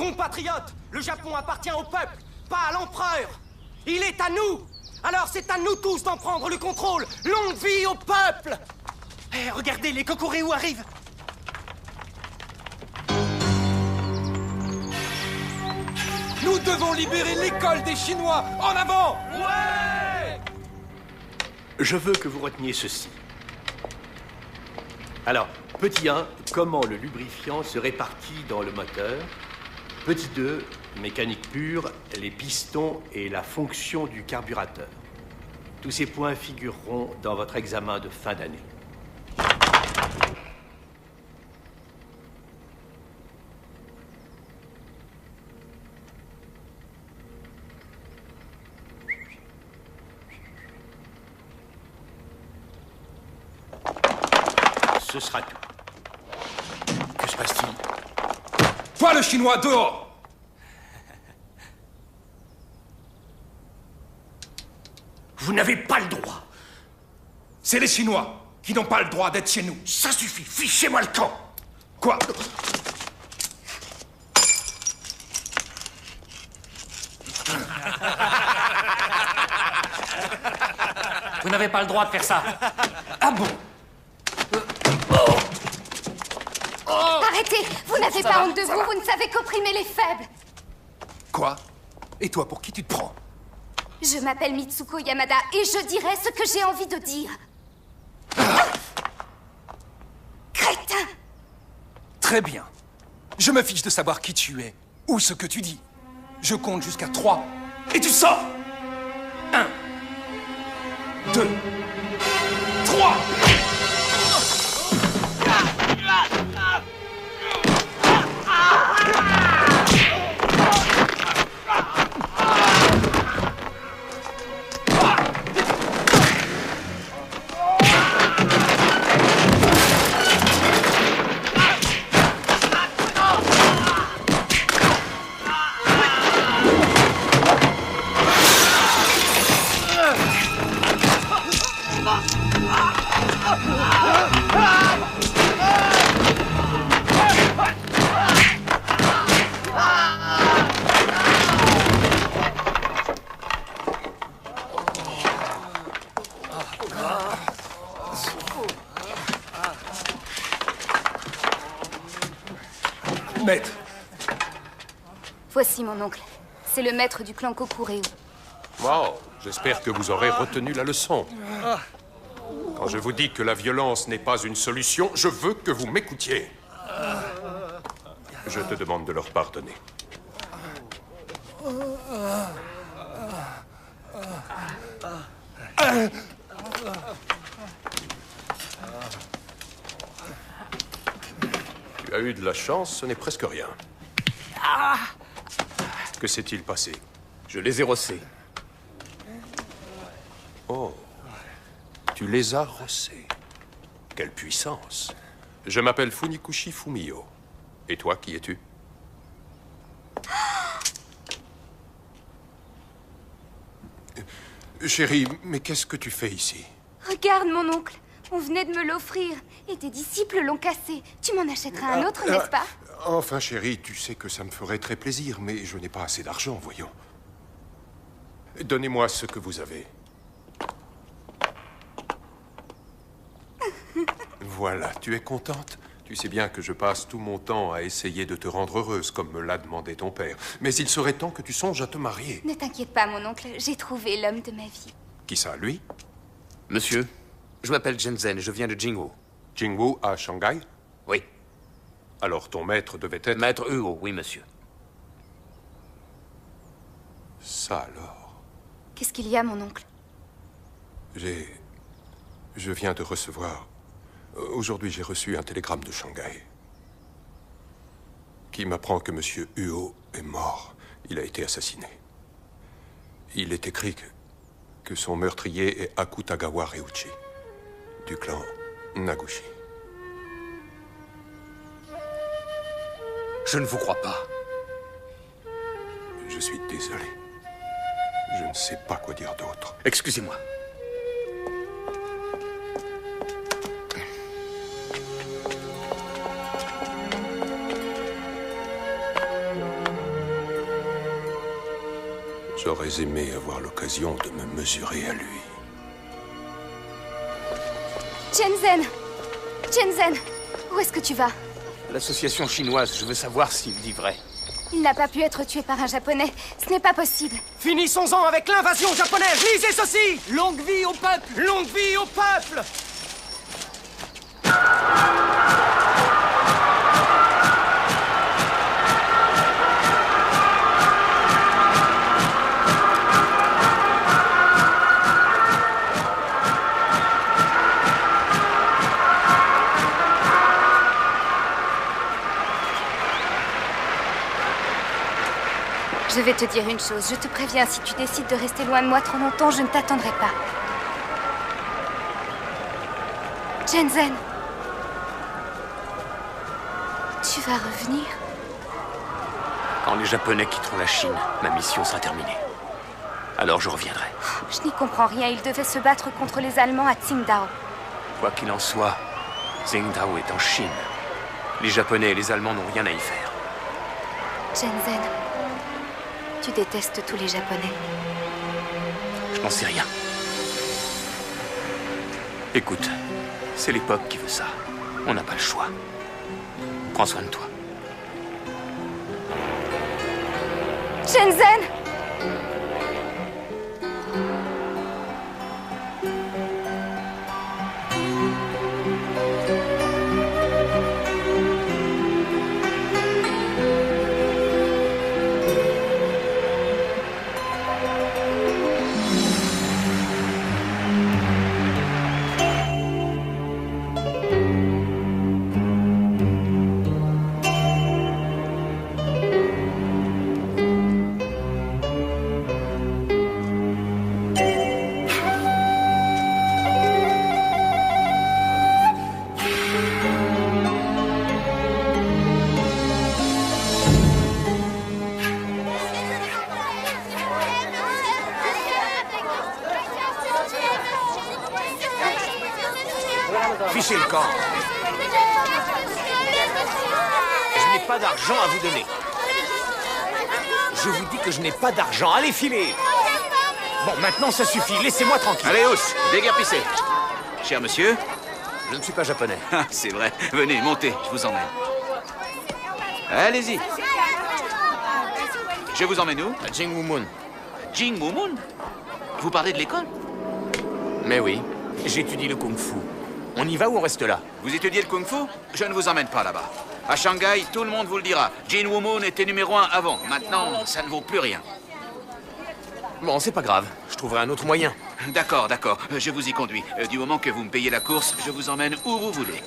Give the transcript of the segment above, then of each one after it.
Compatriotes, le Japon appartient au peuple, pas à l'empereur. Il est à nous. Alors c'est à nous tous d'en prendre le contrôle. Longue vie au peuple. Eh, regardez, les Kokoreu arrivent. Nous devons libérer l'école des Chinois. En avant! Ouais! Je veux que vous reteniez ceci. Alors, petit 1, comment le lubrifiant se répartit dans le moteur. Petit 2, mécanique pure, les pistons et la fonction du carburateur. Tous ces points figureront dans votre examen de fin d'année. Ce sera tout. Que se passe-t-il? Toi, le Chinois, dehors! Vous n'avez pas le droit. C'est les Chinois qui n'ont pas le droit d'être chez nous. Ça suffit, fichez-moi le camp. Quoi? Vous n'avez pas le droit de faire ça. Ah bon? Arrêtez! Vous n'avez pas honte de vous, vous ne savez qu'opprimer les faibles. Quoi? Et toi, pour qui tu te prends? Je m'appelle Mitsuko Yamada et je dirai ce que j'ai envie de dire. Crétin! Très bien. Je me fiche de savoir qui tu es ou ce que tu dis. Je compte jusqu'à 3 et tu sors! 1, 2, 3! Maître, Voici mon oncle. C'est le maître du clan Kokureu. Wow, j'espère que vous aurez retenu la leçon. Quand je vous dis que la violence n'est pas une solution, je veux que vous m'écoutiez. Je te demande de leur pardonner. Tu as eu de la chance, ce n'est presque rien. Que s'est-il passé? Je les ai rossés. Oh, tu les as rossés. Quelle puissance. Je m'appelle Funikushi Fumio. Et toi, qui es-tu? Chérie, mais qu'est-ce que tu fais ici? Regarde mon oncle. On venait de me l'offrir. Et tes disciples l'ont cassé. Tu m'en achèteras un autre, n'est-ce pas? Enfin, chérie, tu sais que ça me ferait très plaisir, mais je n'ai pas assez d'argent, voyons. Donnez-moi ce que vous avez. Voilà, tu es contente? Tu sais bien que je passe tout mon temps à essayer de te rendre heureuse, comme me l'a demandé ton père. Mais il serait temps que tu songes à te marier. Ne t'inquiète pas, mon oncle. J'ai trouvé l'homme de ma vie. Qui ça, lui? Monsieur, je m'appelle Jensen et je viens de Jingwu. Jingwu à Shanghai? Oui. Alors ton maître devait être... Maître Hugo, oui, monsieur. Ça alors... Qu'est-ce qu'il y a, mon oncle? Je viens de recevoir... Aujourd'hui, j'ai reçu un télégramme de Shanghai qui m'apprend que Monsieur Huo est mort. Il a été assassiné. Il est écrit que son meurtrier est Akutagawa Ryuichi, du clan Nagushi. Je ne vous crois pas. Je suis désolé. Je ne sais pas quoi dire d'autre. Excusez-moi. J'aurais aimé avoir l'occasion de me mesurer à lui. Shenzhen! Shenzhen! Où est-ce que tu vas? L'association chinoise, je veux savoir s'il dit vrai. Il n'a pas pu être tué par un Japonais. Ce n'est pas possible. Finissons-en avec l'invasion japonaise. Lisez ceci. Longue vie au peuple. Longue vie au peuple. Je vais te dire une chose. Je te préviens, si tu décides de rester loin de moi trop longtemps, je ne t'attendrai pas. Shenzhen. Tu vas revenir? Quand les Japonais quitteront la Chine, ma mission sera terminée. Alors je reviendrai. Je n'y comprends rien. Ils devaient se battre contre les Allemands à Tsingtao. Quoi qu'il en soit, Tsingtao est en Chine. Les Japonais et les Allemands n'ont rien à y faire. Shenzhen, tu détestes tous les Japonais. Je n'en sais rien. Écoute, c'est l'époque qui veut ça. On n'a pas le choix. Prends soin de toi. Shenzhen! Fichez le camp. Je n'ai pas d'argent à vous donner. Je vous dis que je n'ai pas d'argent. Allez, filez. Bon, maintenant ça suffit. Laissez-moi tranquille. Allez, hausse, déguerpissez. Cher monsieur, Je ne suis pas japonais. c'est vrai. Venez, montez, je vous emmène. Allez-y. Je vous emmène où? À Jingwumun. Jingwumun? Vous parlez de l'école? Mais oui, j'étudie le kung-fu. On y va ou on reste là? Vous étudiez le kung-fu? Je ne vous emmène pas là-bas. À Shanghai, tout le monde vous le dira. Jingwumun était numéro 1 avant. Maintenant, ça ne vaut plus rien. Bon, c'est pas grave. Je trouverai un autre moyen. D'accord, d'accord. Je vous y conduis. Du moment que vous me payez la course, je vous emmène où vous voulez.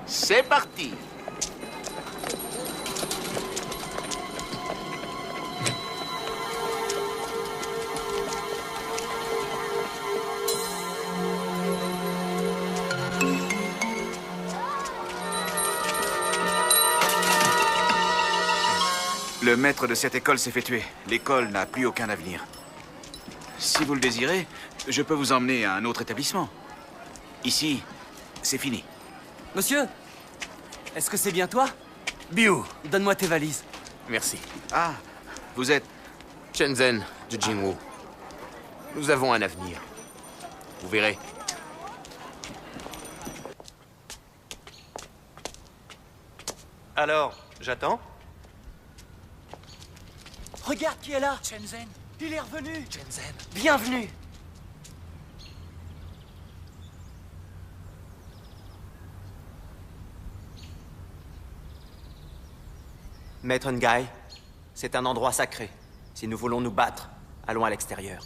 C'est parti. Le maître de cette école s'est fait tuer. L'école n'a plus aucun avenir. Si vous le désirez, je peux vous emmener à un autre établissement. Ici, c'est fini. Monsieur, est-ce que c'est bien toi? Biu. Donne-moi tes valises. Merci. Ah, vous êtes... Shenzhen de Jingwu. Nous avons un avenir. Vous verrez. Alors, j'attends. Regarde qui est là. Shenzhen. Il est revenu. Shenzhen. Bienvenue. Maître Ngai, c'est un endroit sacré. Si nous voulons nous battre, allons à l'extérieur.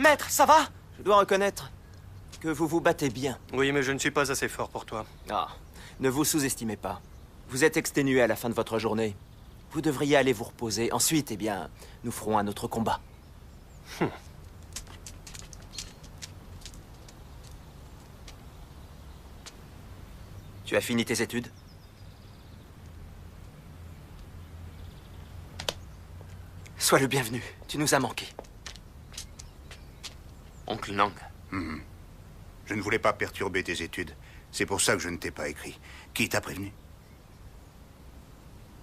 Maître, ça va? Je dois reconnaître que vous vous battez bien. Oui, mais je ne suis pas assez fort pour toi. Ah, ne vous sous-estimez pas. Vous êtes exténué à la fin de votre journée. Vous devriez aller vous reposer. Ensuite, eh bien, nous ferons un autre combat. Tu as fini tes études? Sois le bienvenu. Tu nous as manqué. Oncle Nang. Je ne voulais pas perturber tes études. C'est pour ça que je ne t'ai pas écrit. Qui t'a prévenu?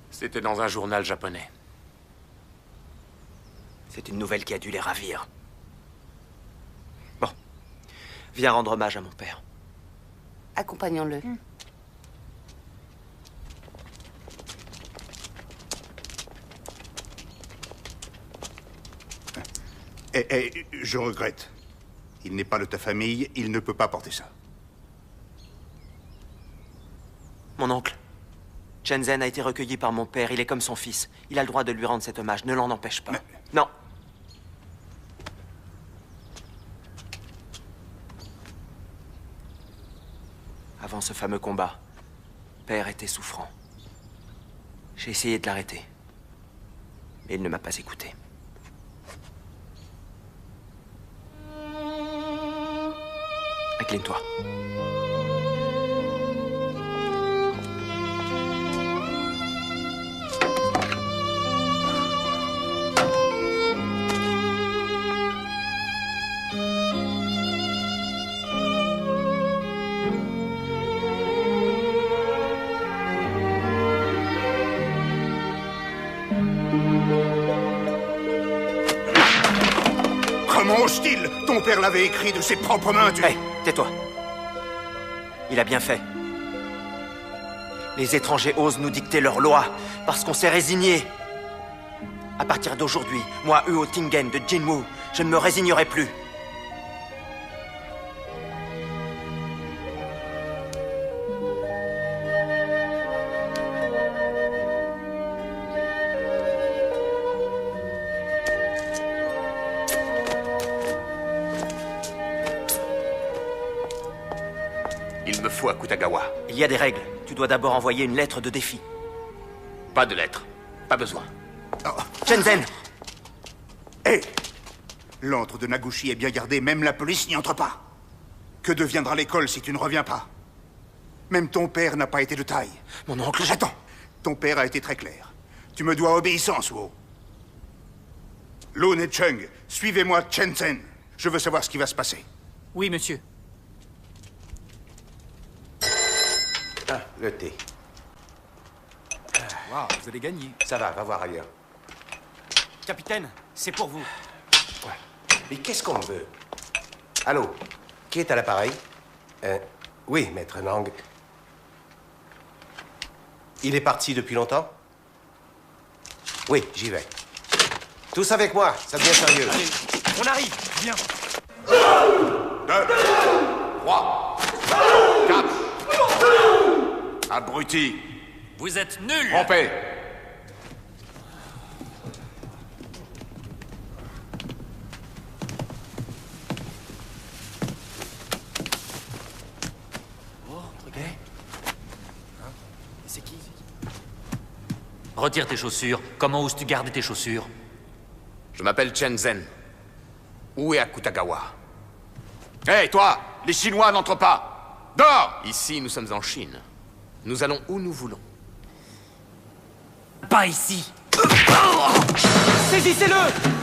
C'était dans un journal japonais. C'est une nouvelle qui a dû les ravir. Bon. Viens rendre hommage à mon père. Accompagnons-le. Je regrette. Il n'est pas de ta famille, il ne peut pas porter ça. Mon oncle. Shenzhen a été recueilli par mon père. Il est comme son fils. Il a le droit de lui rendre cet hommage. Ne l'en empêche pas. Non. Avant ce fameux combat, père était souffrant. J'ai essayé de l'arrêter. Mais il ne m'a pas écouté. Incline-toi. Comment ose-t-il? Ton père l'avait écrit de ses propres mains, tu... Hé, tais-toi. Il a bien fait. Les étrangers osent nous dicter leurs lois parce qu'on s'est résigné. À partir d'aujourd'hui, moi, Huo Tingen de Jinwu, je ne me résignerai plus. Il me faut Akutagawa. Il y a des règles. Tu dois d'abord envoyer une lettre de défi. Pas de lettre. Pas besoin. Shenzhen! Hé! L'antre de Nagushi est bien gardé, même la police n'y entre pas. Que deviendra l'école si tu ne reviens pas? Même ton père n'a pas été de taille. Mon oncle, Attends! Ton père a été très clair. Tu me dois obéissance, Wu. Lun et Chung, suivez-moi Shenzhen. Je veux savoir ce qui va se passer. Oui, monsieur. Ah, le thé. Waouh, vous allez gagner. Ça va voir ailleurs. Capitaine, c'est pour vous. Mais qu'est-ce qu'on veut? Allô? Qui est à l'appareil? Oui, maître Nang. Il est parti depuis longtemps? Oui, j'y vais. Tous avec moi, ça devient sérieux. Allez, on arrive, viens. 2, 3, 4. Abruti. Vous êtes nuls! Rompez. C'est qui? Retire tes chaussures. Comment oses-tu garder tes chaussures? Je m'appelle Shenzhen. Où est Akutagawa? Hé, toi! Les Chinois n'entrent pas! Dors! Ici, nous sommes en Chine. Nous allons où nous voulons. Pas ici! Saisissez-le!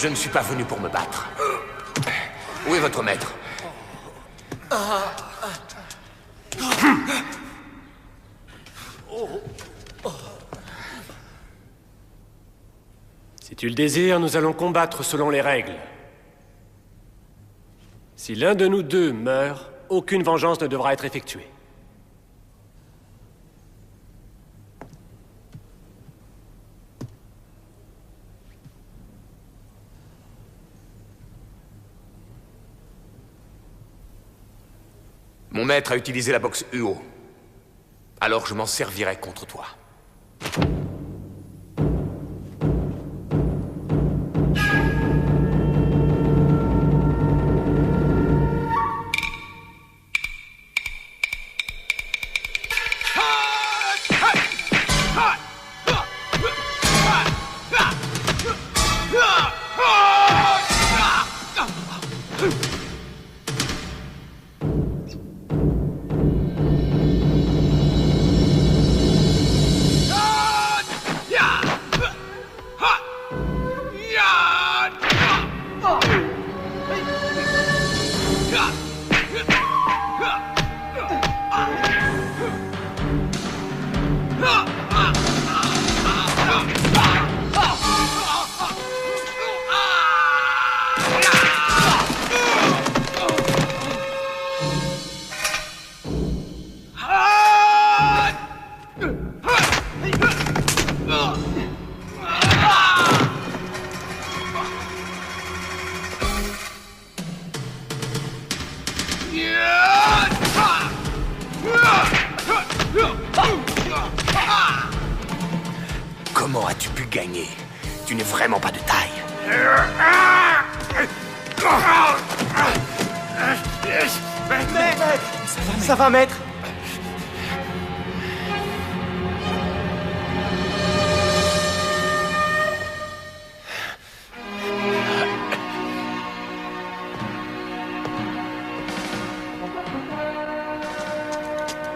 Je ne suis pas venu pour me battre. Où est votre maître? Si tu le désires, nous allons combattre selon les règles. Si l'un de nous deux meurt, aucune vengeance ne devra être effectuée. Mon maître a utilisé la boxe Uo. Alors je m'en servirai contre toi. Comment as-tu pu gagner? Tu n'es vraiment pas de taille. Ça va, maître?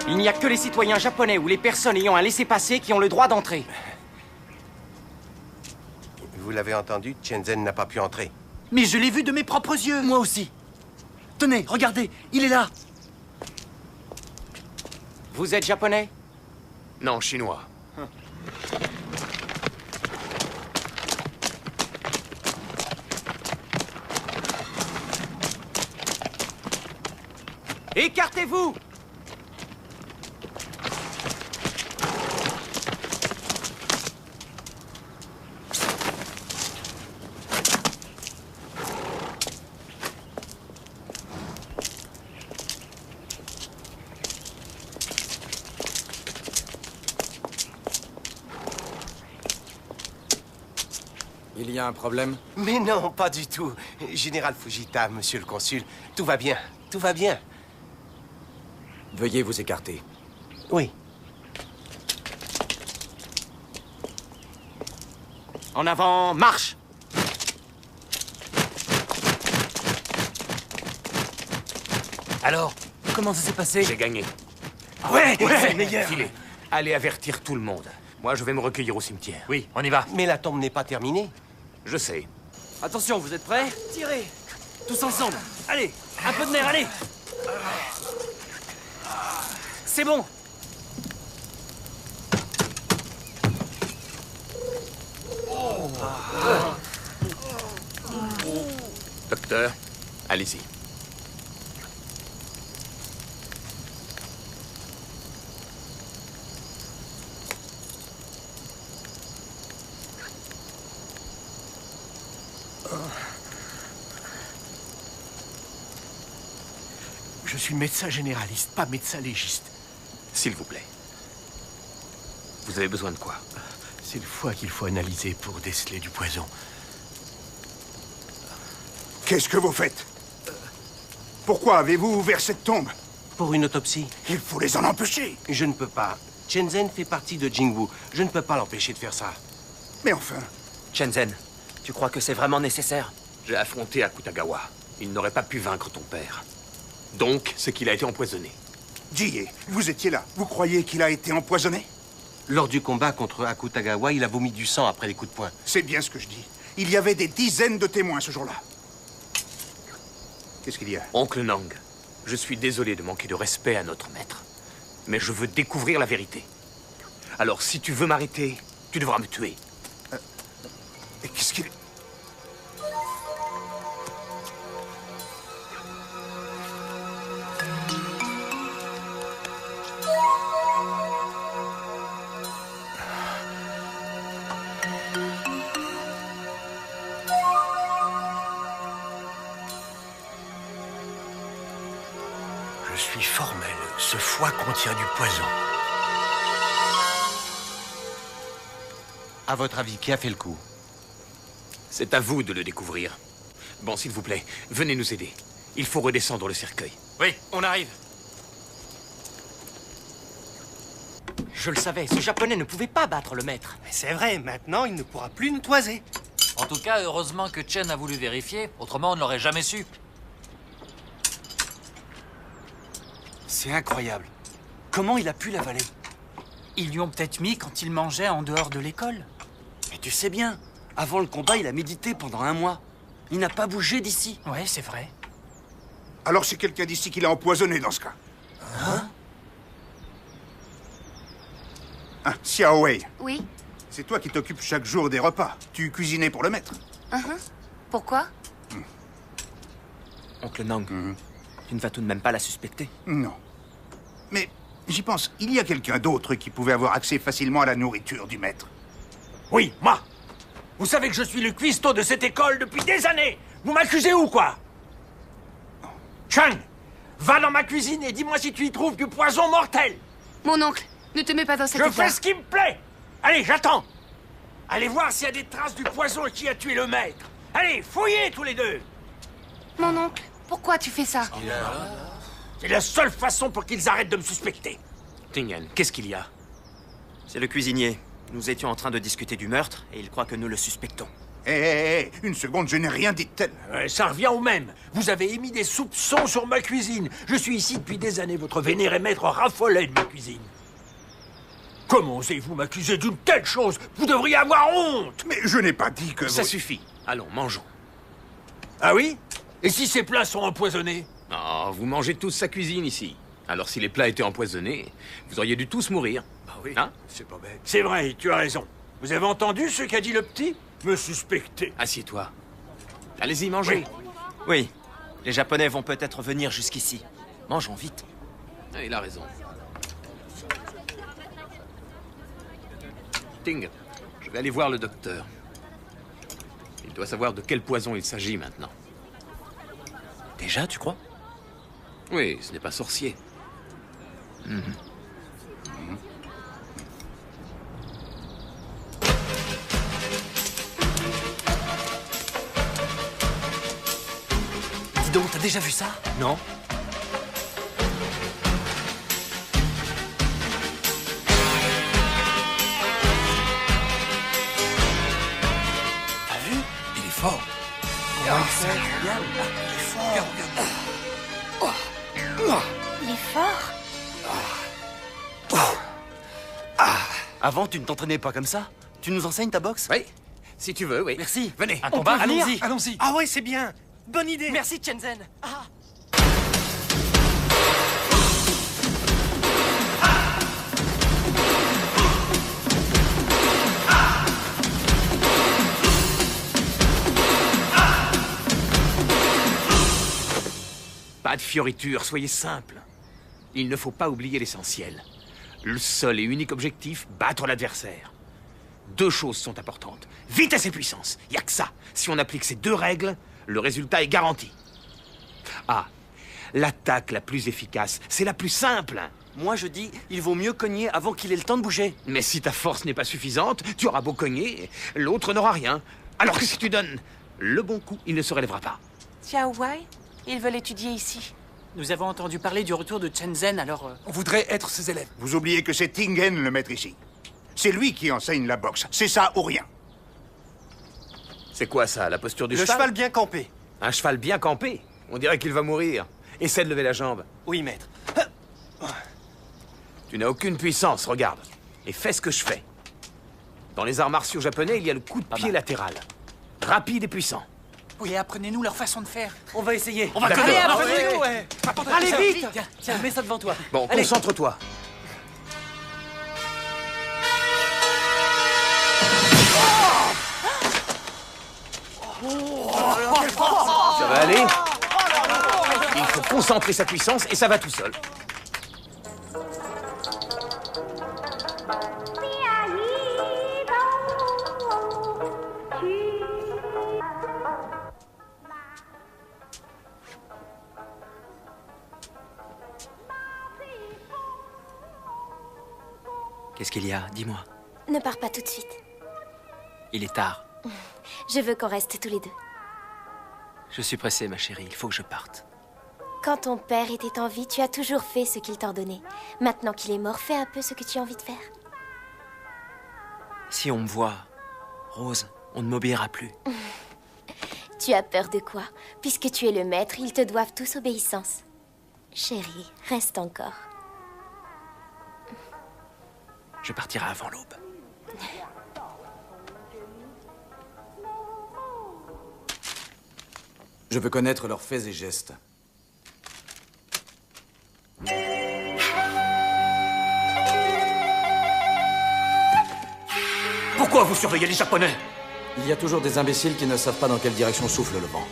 Il n'y a que les citoyens japonais ou les personnes ayant un laissez-passer qui ont le droit d'entrer. Vous l'avez entendu, Shenzhen n'a pas pu entrer. Mais je l'ai vu de mes propres yeux. Moi aussi. Tenez, regardez, il est là. Vous êtes japonais? Non, chinois. Écartez-vous! Il y a un problème? Mais non, pas du tout. Général Fujita, monsieur le consul, tout va bien, tout va bien. Veuillez vous écarter. Oui. En avant, marche! Alors, comment ça s'est passé? J'ai gagné. Ouais, c'est le meilleur. Filez. Allez avertir tout le monde. Moi, je vais me recueillir au cimetière. Oui, on y va. Mais la tombe n'est pas terminée. Je sais. Attention, vous êtes prêts? Tirez. Tous ensemble. Allez, un peu de nerf, allez. C'est bon. Docteur, allez-y. Je suis médecin généraliste, pas médecin légiste. S'il vous plaît. Vous avez besoin de quoi? C'est le foie qu'il faut analyser pour déceler du poison. Qu'est-ce que vous faites? Pourquoi avez-vous ouvert cette tombe? Pour une autopsie. Il faut les en empêcher. Je ne peux pas. Shenzhen fait partie de Jingwu. Je ne peux pas l'empêcher de faire ça. Mais enfin... Shenzhen, tu crois que c'est vraiment nécessaire? J'ai affronté Akutagawa. Il n'aurait pas pu vaincre ton père. Donc, c'est qu'il a été empoisonné. Jie, vous étiez là. Vous croyez qu'il a été empoisonné? Lors du combat contre Akutagawa, il a vomi du sang après les coups de poing. C'est bien ce que je dis. Il y avait des dizaines de témoins ce jour-là. Qu'est-ce qu'il y a? Oncle Nang, je suis désolé de manquer de respect à notre maître. Mais je veux découvrir la vérité. Alors, si tu veux m'arrêter, tu devras me tuer. Et qu'est-ce qu'il... Je suis formel. Ce foie contient du poison. À votre avis, qui a fait le coup? C'est à vous de le découvrir. Bon, s'il vous plaît, venez nous aider. Il faut redescendre le cercueil. Oui, on arrive. Je le savais, ce japonais ne pouvait pas battre le maître. C'est vrai, maintenant, il ne pourra plus nous toiser. En tout cas, heureusement que Chen a voulu vérifier, autrement on ne l'aurait jamais su. C'est incroyable. Comment il a pu l'avaler? Ils lui ont peut-être mis quand il mangeait en dehors de l'école. Mais tu sais bien, avant le combat, il a médité pendant 1 mois. Il n'a pas bougé d'ici. Ouais, c'est vrai. Alors c'est quelqu'un d'ici qui l'a empoisonné dans ce cas. Hein? Ah, Xiao Wei. Oui. C'est toi qui t'occupes chaque jour des repas. Tu cuisinais pour le maître. Pourquoi? Oncle Nang, tu ne vas tout de même pas la suspecter? Non. Mais j'y pense, il y a quelqu'un d'autre qui pouvait avoir accès facilement à la nourriture du maître. Oui, moi. Vous savez que je suis le cuistot de cette école depuis des années. Vous m'accusez ou quoi? Chang, va dans ma cuisine et dis-moi si tu y trouves du poison mortel. Mon oncle, ne te mets pas dans cette Je fais ce qui me plaît. Allez, j'attends. Allez voir s'il y a des traces du poison qui a tué le maître. Allez, fouillez tous les deux. Mon oncle, pourquoi tu fais ça? C'est la seule façon pour qu'ils arrêtent de me suspecter. Tingen, qu'est-ce qu'il y a? C'est le cuisinier. Nous étions en train de discuter du meurtre et il croit que nous le suspectons. Hé, une seconde, je n'ai rien dit de tel. Ça revient au même. Vous avez émis des soupçons sur ma cuisine. Je suis ici depuis des années. Votre vénéré maître raffolait de ma cuisine. Comment osez-vous m'accuser d'une telle chose? Vous devriez avoir honte. Mais je n'ai pas dit que... Ça suffit. Allons, mangeons. Ah oui? Et si ces plats sont empoisonnés? Oh, vous mangez tous sa cuisine ici. Alors si les plats étaient empoisonnés, vous auriez dû tous mourir. Ah oui, hein? C'est pas bête. C'est vrai, tu as raison. Vous avez entendu ce qu'a dit le petit? Me suspecter. Assieds-toi. Allez-y, mangez. Oui. Les Japonais vont peut-être venir jusqu'ici. Mangeons vite. Il a raison. Ting, je vais aller voir le docteur. Il doit savoir de quel poison il s'agit maintenant. Déjà, tu crois? Oui, ce n'est pas sorcier. Dis donc, t'as déjà vu ça? Non. T'as vu? Il est fort. Regarde, c'est incroyable. Il est fort. Il est fort. Avant, tu ne t'entraînais pas comme ça? Tu nous enseignes ta boxe? Oui, si tu veux, oui. Merci. Venez. Un combat? Allons-y, allons-y. Ah ouais, c'est bien. Bonne idée. Merci, Shenzhen. Pas de fioritures, soyez simple. Il ne faut pas oublier l'essentiel. Le seul et unique objectif, battre l'adversaire. 2 choses sont importantes. Vitesse et puissance. Il n'y a que ça. Si on applique ces 2 règles, le résultat est garanti. Ah, l'attaque la plus efficace, c'est la plus simple. Moi, je dis, il vaut mieux cogner avant qu'il ait le temps de bouger. Mais si ta force n'est pas suffisante, tu auras beau cogner, l'autre n'aura rien. Alors que si tu donnes le bon coup, il ne se relèvera pas. Xiao Wei, ils veulent étudier ici. Nous avons entendu parler du retour de Shenzhen, alors... On voudrait être ses élèves. Vous oubliez que c'est Tingen le maître ici. C'est lui qui enseigne la boxe. C'est ça ou rien. C'est quoi ça, la posture du Le cheval bien campé. Un cheval bien campé? On dirait qu'il va mourir. Essaie de lever la jambe. Oui, maître. Tu n'as aucune puissance, regarde. Et fais ce que je fais. Dans les arts martiaux japonais, il y a le coup de pied latéral. rapide et puissant. Oui, apprenez-nous leur façon de faire. On va essayer. On va D'accord. connaître. Apprenez-nous, ouais. Allez, vite! Tiens, mets ça devant toi. Bon, Allez. concentre-toi. Ça va aller? Il faut concentrer sa puissance et ça va tout seul. Qu'est-ce qu'il y a? Dis-moi. Ne pars pas tout de suite. Il est tard. Je veux qu'on reste tous les deux. Je suis pressé, ma chérie. Il faut que je parte. Quand ton père était en vie, tu as toujours fait ce qu'il t'ordonnait. Maintenant qu'il est mort, fais un peu ce que tu as envie de faire. Si on me voit, Rose, on ne m'obéira plus. Tu as peur de quoi? Puisque tu es le maître, ils te doivent tous obéissance. Chérie, reste encore. Je partirai avant l'aube. Je veux connaître leurs faits et gestes. Pourquoi vous surveillez les Japonais? Il y a toujours des imbéciles qui ne savent pas dans quelle direction souffle le vent.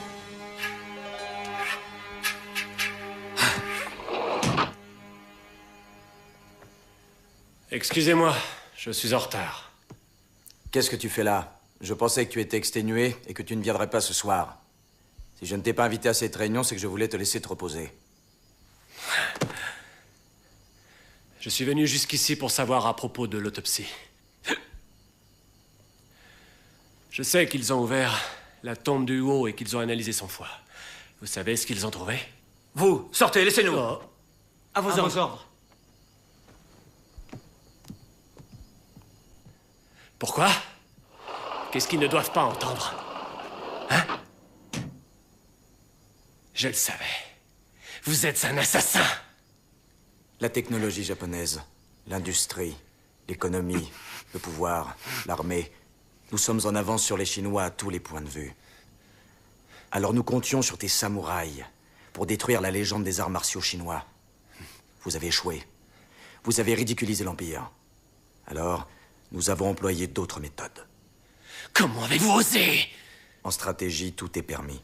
Excusez-moi, je suis en retard. Qu'est-ce que tu fais là? Je pensais que tu étais exténué et que tu ne viendrais pas ce soir. Si je ne t'ai pas invité à cette réunion, c'est que je voulais te laisser te reposer. Je suis venu jusqu'ici pour savoir à propos de l'autopsie. Je sais qu'ils ont ouvert la tombe du Huo et qu'ils ont analysé son foie. Vous savez ce qu'ils ont trouvé? Vous, sortez, laissez-nous. Oh. À vos ordres. Pourquoi? Qu'est-ce qu'ils ne doivent pas entendre? Hein? Je le savais. Vous êtes un assassin. La technologie japonaise, l'industrie, l'économie, le pouvoir, l'armée. Nous sommes en avance sur les Chinois à tous les points de vue. Alors nous comptions sur tes samouraïs pour détruire la légende des arts martiaux chinois. Vous avez échoué. Vous avez ridiculisé l'Empire. Alors, nous avons employé d'autres méthodes. Comment avez-vous osé? En stratégie, tout est permis.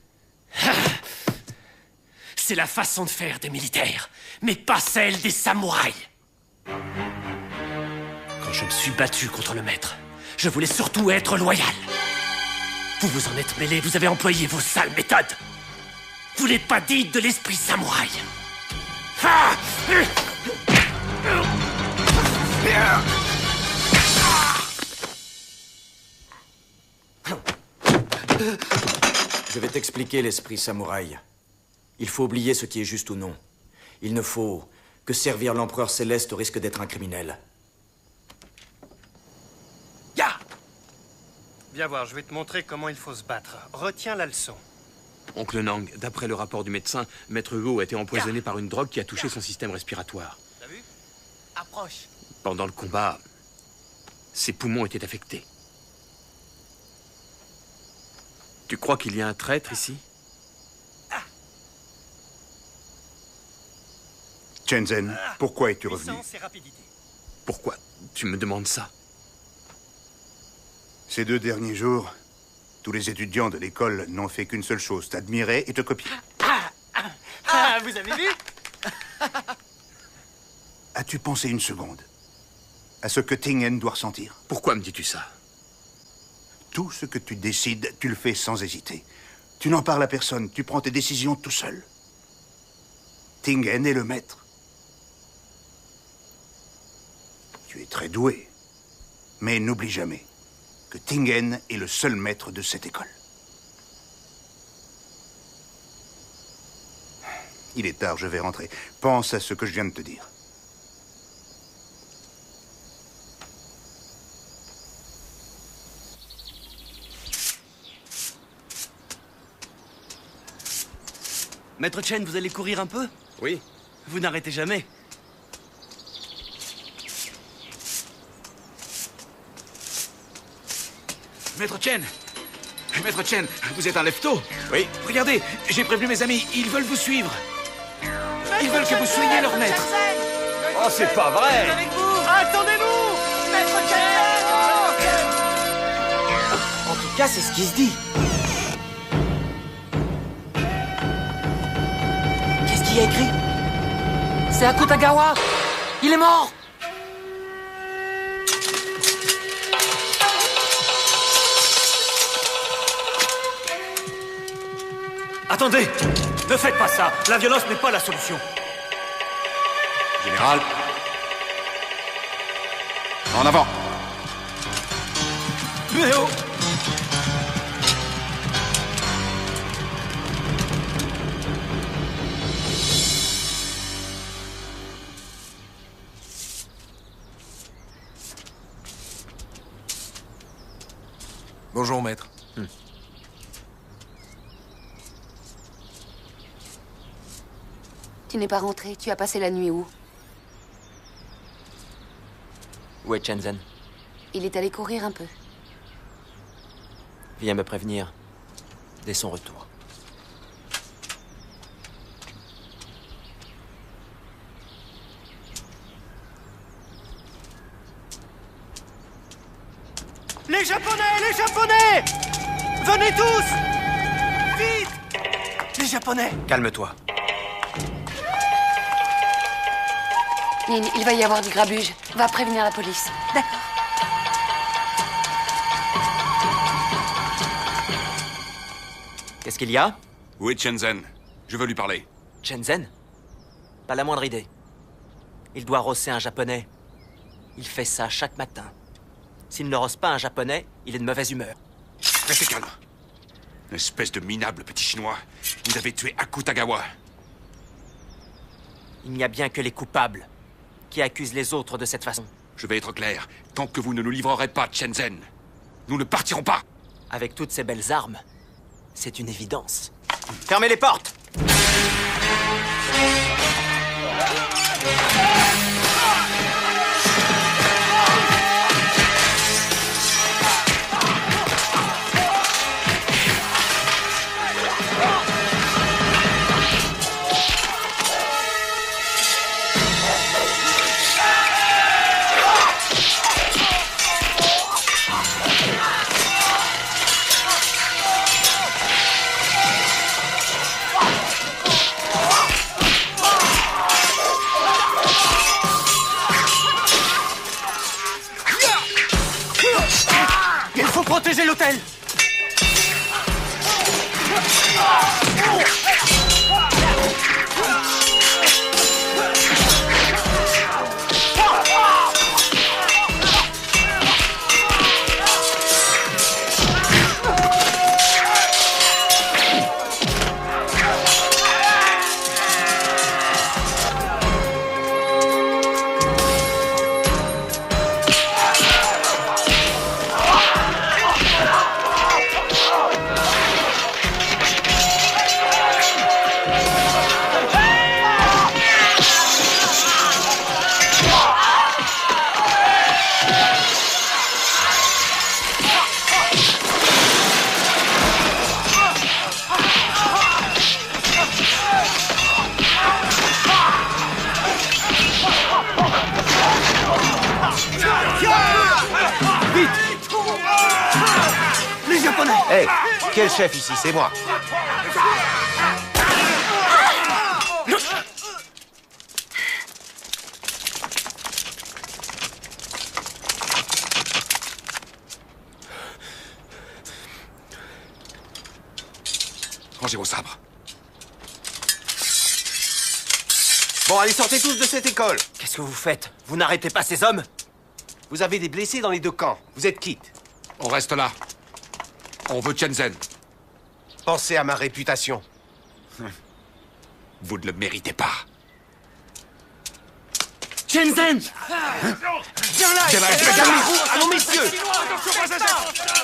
C'est la façon de faire des militaires, mais pas celle des samouraïs. Quand je me suis battu contre le maître, je voulais surtout être loyal. Vous vous en êtes mêlé, vous avez employé vos sales méthodes. Vous n'êtes pas digne de l'esprit samouraï. Ah! Je vais t'expliquer l'esprit samouraï. Il faut oublier ce qui est juste ou non. Il ne faut que servir l'empereur céleste au risque d'être un criminel. Ya! Viens voir, je vais te montrer comment il faut se battre. Retiens la leçon. Oncle Nang, d'après le rapport du médecin, Maître Huo a été empoisonné par une drogue qui a touché son système respiratoire. T'as vu? Approche. Pendant le combat, ses poumons étaient affectés. Tu crois qu'il y a un traître ici? Shenzhen, pourquoi es-tu revenu? Pourquoi tu me demandes ça? Ces 2 derniers jours, tous les étudiants de l'école n'ont fait qu'une seule chose, t'admirer et te copier. Vous avez vu? As-tu pensé une seconde à ce que Tingen doit ressentir? Pourquoi me dis-tu ça? Tout ce que tu décides, tu le fais sans hésiter. Tu n'en parles à personne, tu prends tes décisions tout seul. Tingen est le maître. Tu es très doué, mais n'oublie jamais que Tingen est le seul maître de cette école. Il est tard, je vais rentrer. Pense à ce que je viens de te dire. Maître Chen, vous allez courir un peu? Oui. Vous n'arrêtez jamais. Maître Chen, Maître Chen, vous êtes un lefto? Oui. Regardez, j'ai prévenu mes amis, ils veulent vous suivre. Ils veulent que vous soyez leur maître. Oh, c'est pas vrai! Attendez-nous! Maître Chen! En tout cas, c'est ce qui se dit. Qu'est-ce qu'il y a écrit? C'est Akutagawa. Il est mort. Attendez! Ne faites pas ça! La violence n'est pas la solution! Général. En avant. Mais oh! Bonjour, maître. Tu n'es pas rentré. Tu as passé la nuit où? Où est Shenzhen? Il est allé courir un peu. Viens me prévenir dès son retour. Les Japonais! Venez tous! Vite! Les Japonais! Calme-toi. Nin, il va y avoir du grabuge. Va prévenir la police. D'accord. Qu'est-ce qu'il y a? Où est Shenzhen? Je veux lui parler. Shenzhen? Pas la moindre idée. Il doit rosser un japonais. Il fait ça chaque matin. S'il ne rosse pas un japonais, il est de mauvaise humeur. Restez calme. Espèce de minable petit chinois. Vous avez tué Akutagawa. Il n'y a bien que les coupables qui accusent les autres de cette façon. Je vais être clair. Tant que vous ne nous livrerez pas Shenzhen, nous ne partirons pas. Avec toutes ces belles armes, c'est une évidence. Fermez les portes! Il faut protéger l'hôtel! Hé, quel chef ici? C'est moi. Rangez vos sabres. Bon, allez, sortez tous de cette école. Qu'est-ce que vous faites? Vous n'arrêtez pas ces hommes? Vous avez des blessés dans les deux camps. Vous êtes quittes. On reste là. On veut Shenzhen. Pensez à ma réputation. Vous ne le méritez pas. Shenzhen! Viens là! Calmez-vous! Allons, messieurs!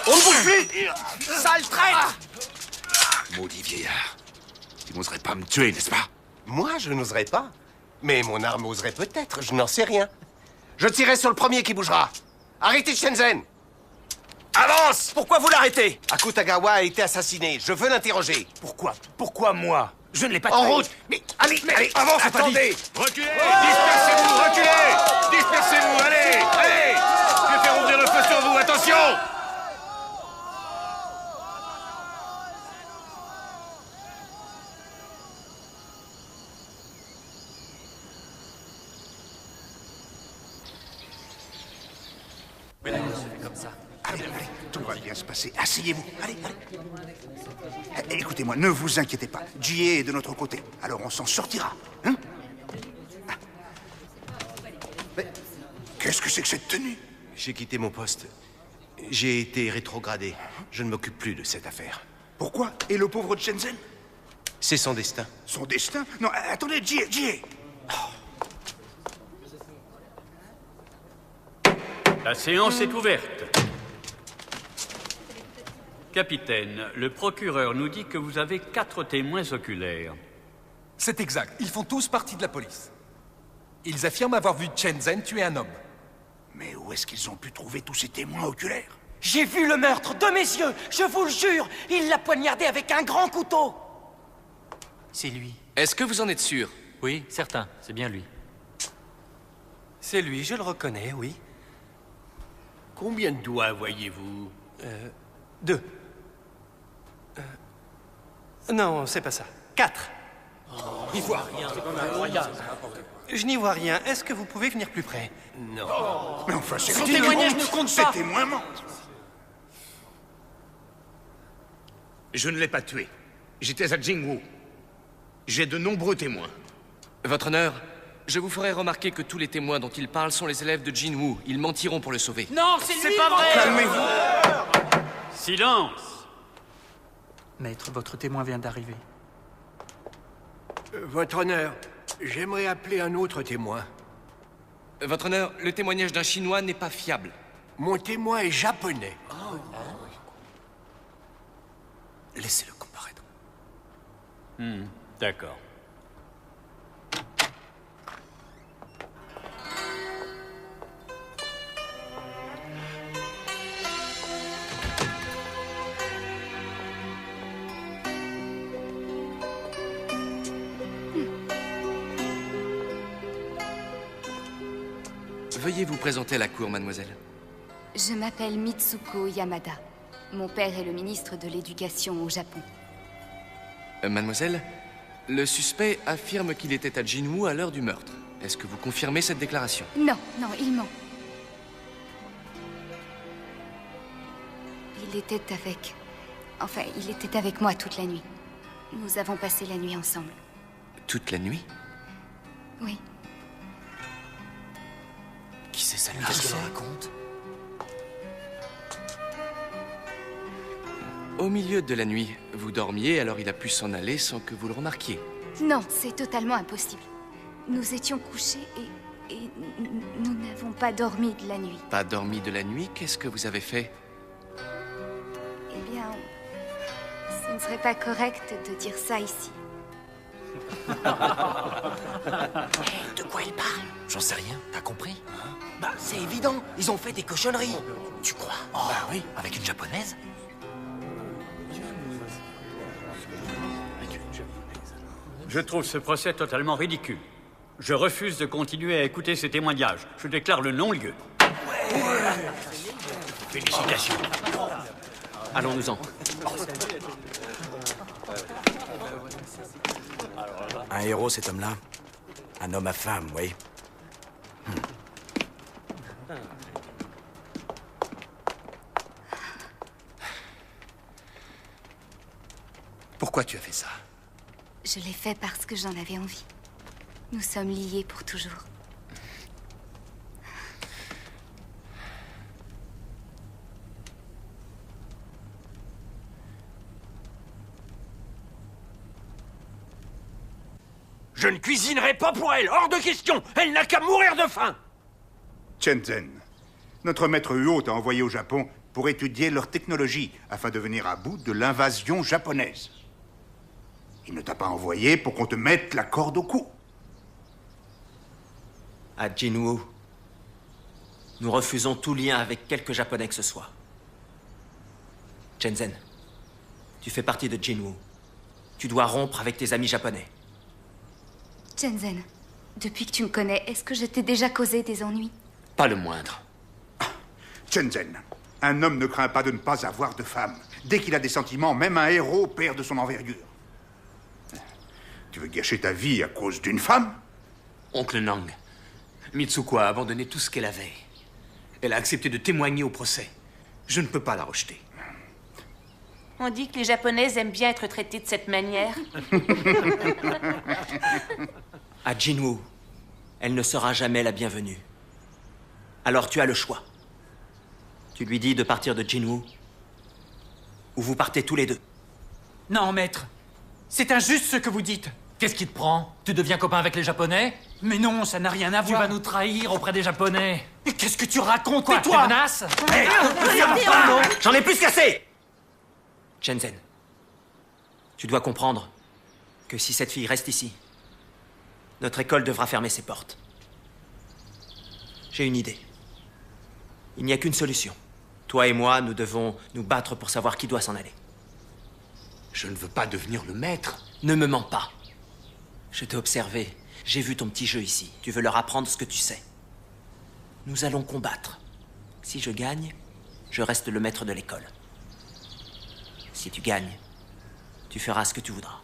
On ne bouge plus! Sale traître! Maudit vieillard. Tu n'oserais pas me tuer, n'est-ce pas? Moi, je n'oserais pas. Mais mon arme oserait peut-être, je n'en sais rien. Je tirerai sur le premier qui bougera. Arrêtez Shenzhen! Avance! Pourquoi vous l'arrêtez? Akutagawa a été assassiné. Je veux l'interroger. Pourquoi? Pourquoi moi? Je ne l'ai pas En tué. route! Mais allez, avance, attendez! Reculez! Dispersez-vous, reculez! Dispersez-vous, allez! Allez! Je vais faire ouvrir le feu sur vous, attention! Allez, tout va bien se passer. Asseyez-vous. Allez. Écoutez-moi, ne vous inquiétez pas. Jie est de notre côté. Alors on s'en sortira. Hein? Mais qu'est-ce que c'est que cette tenue? J'ai quitté mon poste. J'ai été rétrogradé. Je ne m'occupe plus de cette affaire. Pourquoi? Et le pauvre Shenzhen? C'est son destin. Son destin? Non, attendez, Jie. La séance est ouverte. Capitaine, le procureur nous dit que vous avez 4 témoins oculaires. C'est exact. Ils font tous partie de la police. Ils affirment avoir vu Shenzhen tuer un homme. Mais où est-ce qu'ils ont pu trouver tous ces témoins oculaires? J'ai vu le meurtre de mes yeux, je vous le jure. Il l'a poignardé avec un grand couteau. C'est lui. Est-ce que vous en êtes sûr? Oui, certain. C'est bien lui. C'est lui, je le reconnais, oui. Combien de doigts voyez-vous? 2. Non, c'est pas ça. 4. Il voit rien. Je n'y vois rien. Est-ce que vous pouvez venir plus près? Non. Mais enfin, c'est Son témoignage ne compte pas. Ces témoins mentent. Je ne l'ai pas tué. J'étais à Jingwu. J'ai de nombreux témoins. Votre honneur, je vous ferai remarquer que tous les témoins dont il parle sont les élèves de Jinwoo. Ils mentiront pour le sauver. Non, c'est pas vrai. Calmez-vous. Silence! Maître, votre témoin vient d'arriver. Votre honneur, j'aimerais appeler un autre témoin. Votre honneur, le témoignage d'un Chinois n'est pas fiable. Mon témoin est japonais. Laissez-le comparaître. D'accord. Veuillez vous présenter à la cour, mademoiselle. Je m'appelle Mitsuko Yamada. Mon père est le ministre de l'Éducation au Japon. Mademoiselle, le suspect affirme qu'il était à Jinwoo à l'heure du meurtre. Est-ce que vous confirmez cette déclaration? Non, il ment. Il était avec moi toute la nuit. Nous avons passé la nuit ensemble. Toute la nuit? Oui. Qui c'est ça? Qu'est-ce qu'elle raconte? Au milieu de la nuit, vous dormiez, alors il a pu s'en aller sans que vous le remarquiez. Non, c'est totalement impossible. Nous étions couchés et nous n'avons pas dormi de la nuit. Pas dormi de la nuit? Qu'est-ce que vous avez fait? Eh bien, ce ne serait pas correct de dire ça ici. De quoi il parle? J'en sais rien, t'as compris? Bah, c'est évident, ils ont fait des cochonneries. Tu crois? Bah oui. Avec une japonaise? Je trouve ce procès totalement ridicule. Je refuse de continuer à écouter ces témoignages. Je déclare le non-lieu. Félicitations. Allons-nous-en. Un héros, cet homme-là. Un homme à femme, oui. Pourquoi tu as fait ça? Je l'ai fait parce que j'en avais envie. Nous sommes liés pour toujours. Je ne cuisinerai pas pour elle, hors de question. Elle n'a qu'à mourir de faim. Shenzhen, notre maître Huo t'a envoyé au Japon pour étudier leur technologie afin de venir à bout de l'invasion japonaise. Il ne t'a pas envoyé pour qu'on te mette la corde au cou. À Jinwoo, nous refusons tout lien avec quelque Japonais que ce soit. Shenzhen, tu fais partie de Jinwu. Tu dois rompre avec tes amis japonais. Shenzhen, depuis que tu me connais, est-ce que je t'ai déjà causé des ennuis? Pas le moindre. Shenzhen, un homme ne craint pas de ne pas avoir de femme. Dès qu'il a des sentiments, même un héros perd de son envergure. Tu veux gâcher ta vie à cause d'une femme? Oncle Nang, Mitsuko a abandonné tout ce qu'elle avait. Elle a accepté de témoigner au procès. Je ne peux pas la rejeter. On dit que les Japonaises aiment bien être traitées de cette manière. À Jinwu, elle ne sera jamais la bienvenue. Alors tu as le choix. Tu lui dis de partir de Jinwu, ou vous partez tous les deux. Non, maître. C'est injuste ce que vous dites. Qu'est-ce qui te prend? Tu deviens copain avec les Japonais? Mais non, ça n'a rien à Tu voir. vas nous trahir auprès des Japonais. Mais qu'est-ce que tu racontes, Quoi, toi? tu menaces? J'en ai plus qu'assez! Shenzhen, tu dois comprendre que si cette fille reste ici, notre école devra fermer ses portes. J'ai une idée. Il n'y a qu'une solution. Toi et moi, nous devons nous battre pour savoir qui doit s'en aller. Je ne veux pas devenir le maître. Ne me mens pas. Je t'ai observé. J'ai vu ton petit jeu ici. Tu veux leur apprendre ce que tu sais. Nous allons combattre. Si je gagne, je reste le maître de l'école. Si tu gagnes, tu feras ce que tu voudras.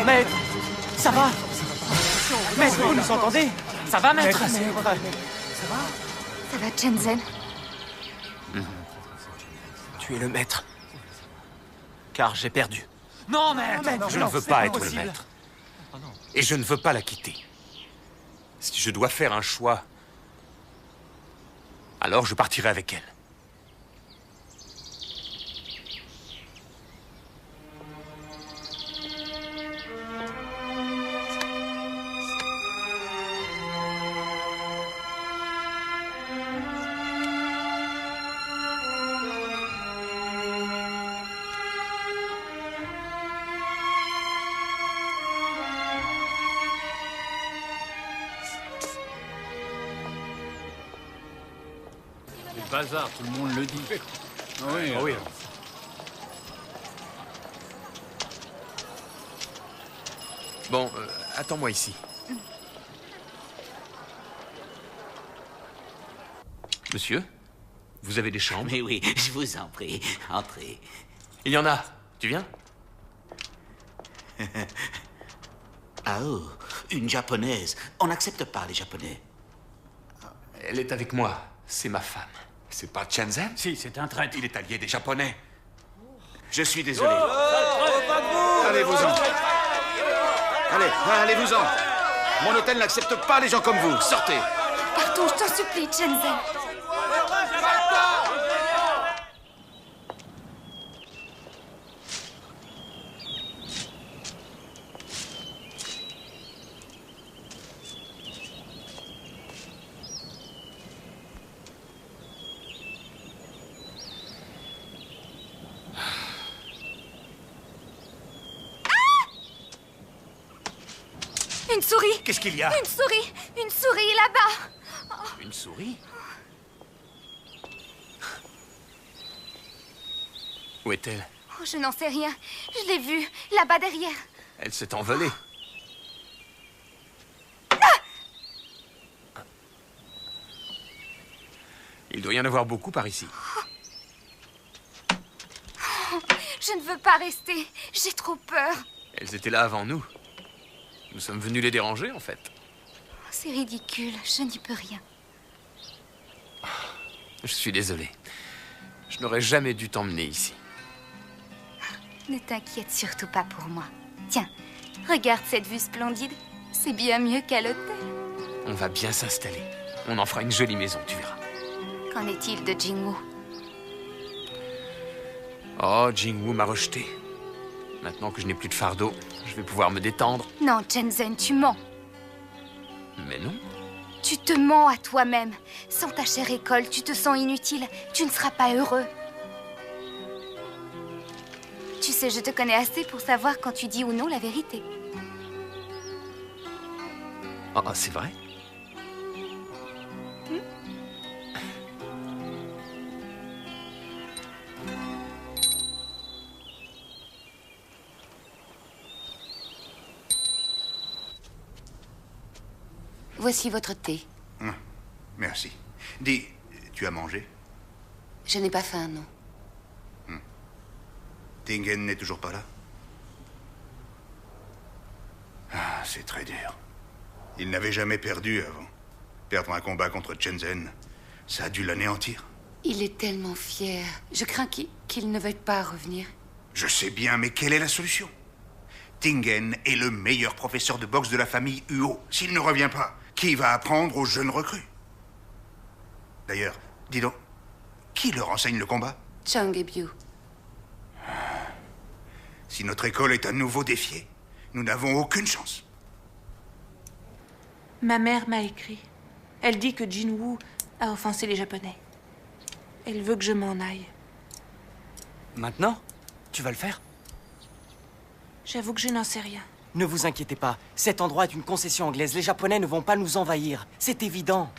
Maître, ça va? Maître, vous nous entendez? Ça va, maître? Ça va, Shenzhen? Tu es le maître. Car j'ai perdu. Non, maître! Je ne veux pas être le maître. Et je ne veux pas la quitter. Si je dois faire un choix, Alors je partirai avec elle. Bazar, tout le monde le dit. Oui, oui. Bon, attends-moi ici. Monsieur, vous avez des chambres? Mais oui, je vous en prie, entrez. Il y en a. Tu viens? Ah oh, une japonaise. On n'accepte pas les japonais. Elle est avec moi. C'est ma femme. C'est pas Shenzhen? Si, c'est un traître. Il est allié des Japonais. Je suis désolé. Allez-vous-en. Allez-vous-en. Mon hôtel n'accepte pas les gens comme vous. Sortez. Partons, je t'en supplie, Shenzhen. Une souris! Qu'est-ce qu'il y a? Une souris là-bas! Une souris? Où est-elle? Oh, je n'en sais rien. Je l'ai vue, là-bas derrière. Elle s'est envolée. Il doit y en avoir beaucoup par ici. Oh, je ne veux pas rester. J'ai trop peur. Elles étaient là avant nous. Nous sommes venus les déranger, en fait. C'est ridicule. Je n'y peux rien. Je suis désolé. Je n'aurais jamais dû t'emmener ici. Ne t'inquiète surtout pas pour moi. Tiens, regarde cette vue splendide. C'est bien mieux qu'à l'hôtel. On va bien s'installer. On en fera une jolie maison, tu verras. Qu'en est-il de Jingwoo? Oh, Jingwoo m'a rejeté. Maintenant que je n'ai plus de fardeau, je vais pouvoir me détendre. Non, Shenzhen, tu mens. Mais non. Tu te mens à toi-même. Sans ta chère école, tu te sens inutile. Tu ne seras pas heureux. Tu sais, je te connais assez pour savoir quand tu dis ou non la vérité. Oh, c'est vrai? Voici votre thé. Merci. Dis, tu as mangé? Je n'ai pas faim, non. Tingen n'est toujours pas là? Ah, c'est très dur. Il n'avait jamais perdu avant. Perdre un combat contre Shenzhen, ça a dû l'anéantir. Il est tellement fier. Je crains qu'il ne veuille pas revenir. Je sais bien, mais quelle est la solution? Tingen est le meilleur professeur de boxe de la famille Huo. S'il ne revient pas, qui va apprendre aux jeunes recrues? D'ailleurs, dis donc, qui leur enseigne le combat? Chung et Biu. Si notre école est à nouveau défiée, nous n'avons aucune chance. Ma mère m'a écrit. Elle dit que Jinwoo a offensé les Japonais. Elle veut que je m'en aille. Maintenant? Tu vas le faire? J'avoue que je n'en sais rien. Ne vous inquiétez pas. Cet endroit est une concession anglaise. Les Japonais ne vont pas nous envahir. C'est évident.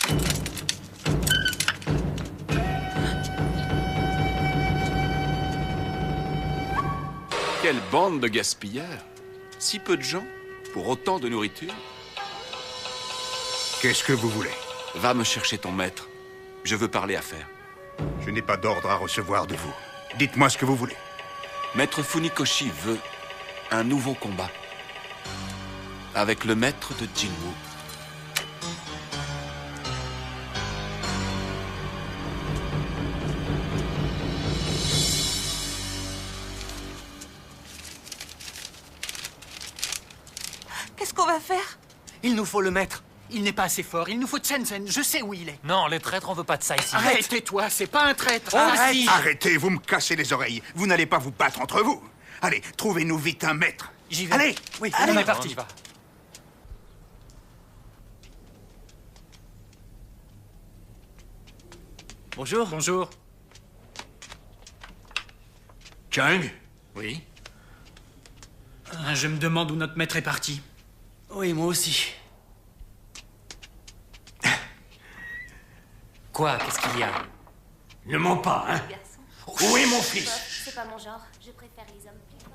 Quelle bande de gaspilleurs! Si peu de gens, pour autant de nourriture. Qu'est-ce que vous voulez? Va me chercher ton maître. Je veux parler affaires. Je n'ai pas d'ordre à recevoir de vous. Dites-moi ce que vous voulez. Maître Funikoshi veut un nouveau combat. Avec le maître de Jinwoo. Qu'est-ce qu'on va faire? Il nous faut le maître. Il n'est pas assez fort. Il nous faut Shenzhen. Je sais où il est. Non, les traîtres, on veut pas de ça ici. Arrête, tais-toi. C'est pas un traître. Arrêtez, vous me cassez les oreilles. Vous n'allez pas vous battre entre vous. Allez, trouvez-nous vite un maître. J'y vais. Allez, oui, allez. on est parti. Bonjour. Bonjour. Chang? Oui. Je me demande où notre maître est parti. Oui, moi aussi. Quoi? Qu'est-ce qu'il y a? Ne mens pas, hein? Où est mon fils? C'est pas mon genre. Je préfère les hommes plus forts.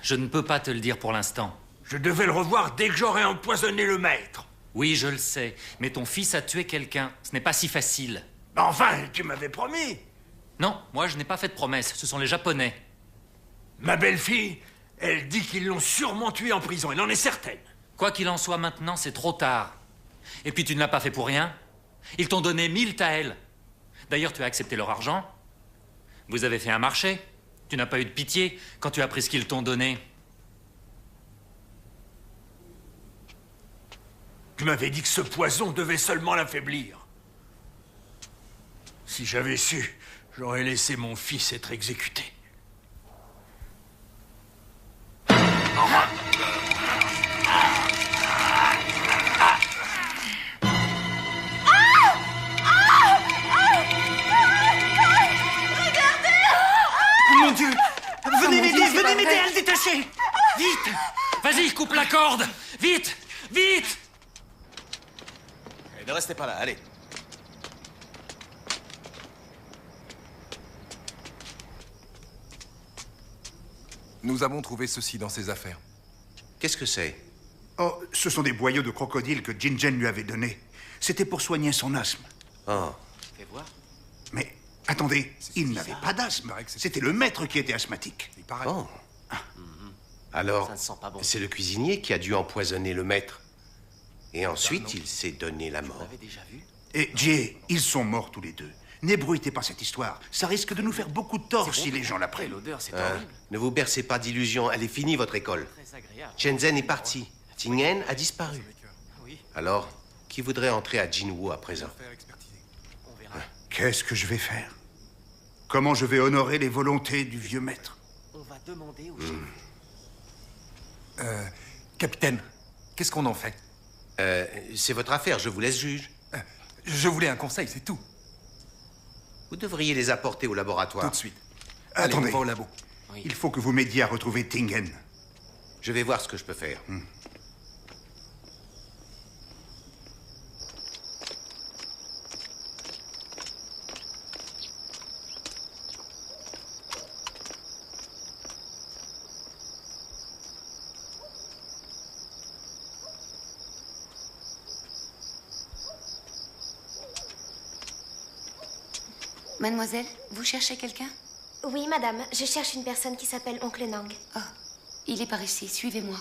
Je ne peux pas te le dire pour l'instant. Je devais le revoir dès que j'aurais empoisonné le maître. Oui, je le sais. Mais ton fils a tué quelqu'un. Ce n'est pas si facile. Enfin, tu m'avais promis. Non, moi je n'ai pas fait de promesse. Ce sont les Japonais. Ma belle-fille, elle dit qu'ils l'ont sûrement tué en prison. Elle en est certaine. Quoi qu'il en soit maintenant, c'est trop tard. Et puis tu ne l'as pas fait pour rien. Ils t'ont donné 1000 taels. D'ailleurs, tu as accepté leur argent. Vous avez fait un marché. Tu n'as pas eu de pitié quand tu as pris ce qu'ils t'ont donné. Tu m'avais dit que ce poison devait seulement l'affaiblir. Si j'avais su, j'aurais laissé mon fils être exécuté. Mon Dieu! Venez m'aider, venez m'aider à le détacher! Vite! Vas-y, coupe la corde! Vite! Vite! Ne restez pas là, allez. Nous avons trouvé ceci dans ses affaires. Qu'est-ce que c'est? Oh, ce sont des boyaux de crocodile que Jinjen lui avait donnés. C'était pour soigner son asthme. Oh. Fais voir. Mais attendez, il n'avait pas d'asthme. C'était le maître qui était asthmatique. Oh. Alors, Ça ne sent pas bon. c'est le cuisinier qui a dû empoisonner le maître. Et ensuite, il s'est donné la mort. Déjà vu? Et Jay, ils sont morts tous les deux. N'ébruitez pas cette histoire. Ça risque de nous faire beaucoup de tort si les gens l'apprennent. L'odeur, c'est horrible. Ne vous bercez pas d'illusions. Elle est finie, votre école. Très agréable. Shenzhen est parti. Tingen a disparu. Oui. Alors, qui voudrait entrer à Jinwu à présent? On verra. Qu'est-ce que je vais faire? Comment je vais honorer les volontés du vieux maître? On va demander au Capitaine, qu'est-ce qu'on en fait? C'est votre affaire, je vous laisse juge. Je voulais un conseil, c'est tout. Vous devriez les apporter au laboratoire. Tout de suite. Allez, Attendez. on va au labo. Oui. Il faut que vous m'aidiez à retrouver Tingen. Je vais voir ce que je peux faire. Mademoiselle, vous cherchez quelqu'un? Oui, madame. Je cherche une personne qui s'appelle Oncle Nang. Oh, il est par ici. Suivez-moi.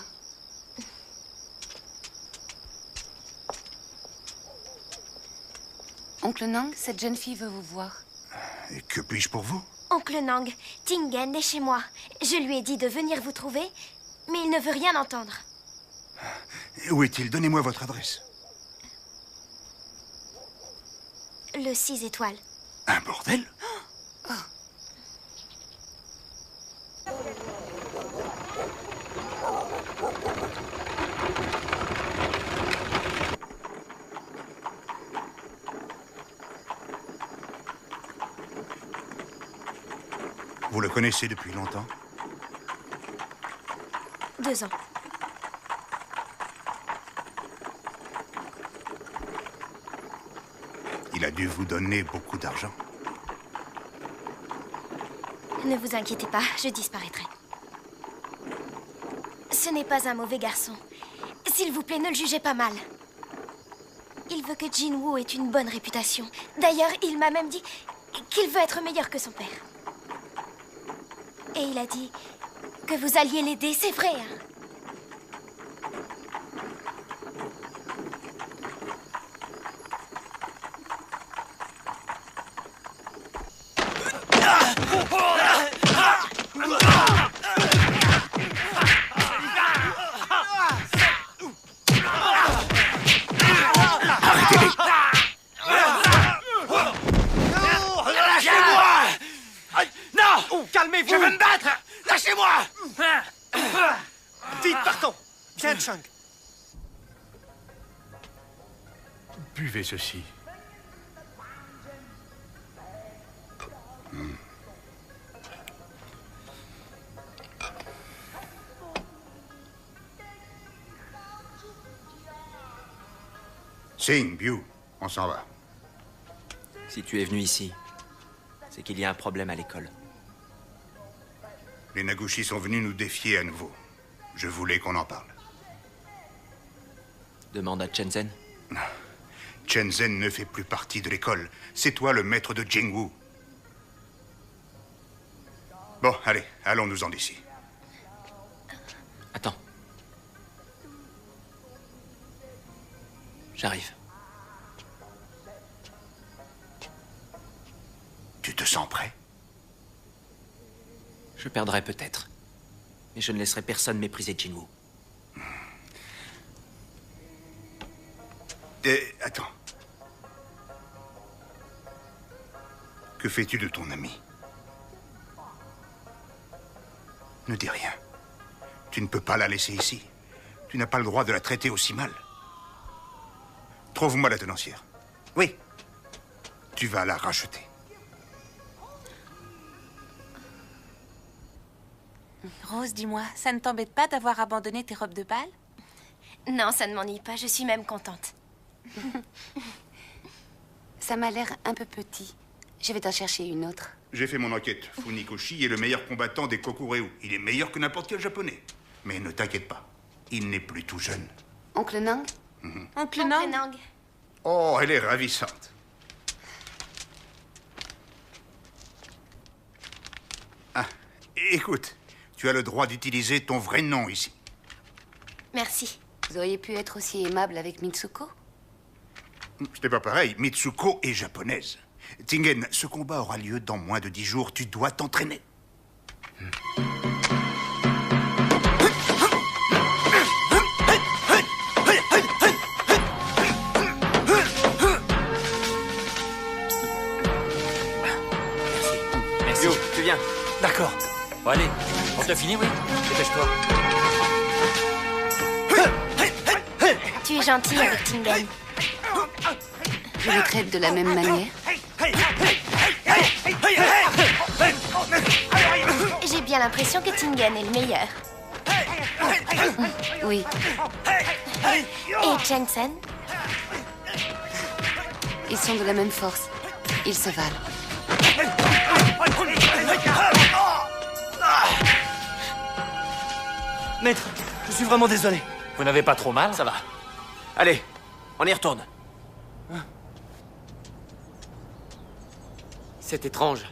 Oncle Nang, cette jeune fille veut vous voir. Et que puis-je pour vous? Oncle Nang, Tingen est chez moi. Je lui ai dit de venir vous trouver, mais il ne veut rien entendre. Où est-il? Donnez-moi votre adresse. Le 6 étoiles. Un bordel? Vous le connaissez depuis longtemps? 2 ans. Il a dû vous donner beaucoup d'argent. Ne vous inquiétez pas, je disparaîtrai. Ce n'est pas un mauvais garçon. S'il vous plaît, ne le jugez pas mal. Il veut que Jinwu ait une bonne réputation. D'ailleurs, il m'a même dit qu'il veut être meilleur que son père. Et il a dit que vous alliez l'aider, c'est vrai, hein? Vite, partons. Viens, Chang. Buvez ceci. Sing, Biu, on s'en va. Si tu es venu ici, c'est qu'il y a un problème à l'école. Les Nagushi sont venus nous défier à nouveau. Je voulais qu'on en parle. Demande à Shenzhen. Shenzhen ne fait plus partie de l'école. C'est toi le maître de Jingwu. Bon, allez, allons-nous-en d'ici. Attends. J'arrive. Tu te sens prêt? Je perdrai peut-être. Mais je ne laisserai personne mépriser Jinwoo. Attends. Que fais-tu de ton ami? Ne dis rien. Tu ne peux pas la laisser ici. Tu n'as pas le droit de la traiter aussi mal. Trouve-moi la tenancière. Oui. Tu vas la racheter. Rose, dis-moi, ça ne t'embête pas d'avoir abandonné tes robes de bal? Non, ça ne m'ennuie pas, je suis même contente. Ça m'a l'air un peu petit. Je vais t'en chercher une autre. J'ai fait mon enquête. Funikoshi est le meilleur combattant des Kokureu. Il est meilleur que n'importe quel japonais. Mais ne t'inquiète pas, il n'est plus tout jeune. Oncle Nang? Oncle Nang? Oh, elle est ravissante. Ah, écoute, tu as le droit d'utiliser ton vrai nom ici. Merci. Vous auriez pu être aussi aimable avec Mitsuko? Ce n'est pas pareil. Mitsuko est japonaise. Tingen, ce combat aura lieu dans moins de 10 jours. Tu dois t'entraîner. Merci. Yo, tu viens. D'accord. Bon, allez, on t'a fini, oui? Dépêche-toi. Tu es gentil avec Tingen. Je le traite de la même manière. J'ai bien l'impression que Tingen est le meilleur. Oui. Et Shenzhen? Ils sont de la même force. Ils se valent. Maître, je suis vraiment désolé. Vous n'avez pas trop mal? Ça va. Allez, on y retourne. C'est étrange.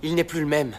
Il n'est plus le même.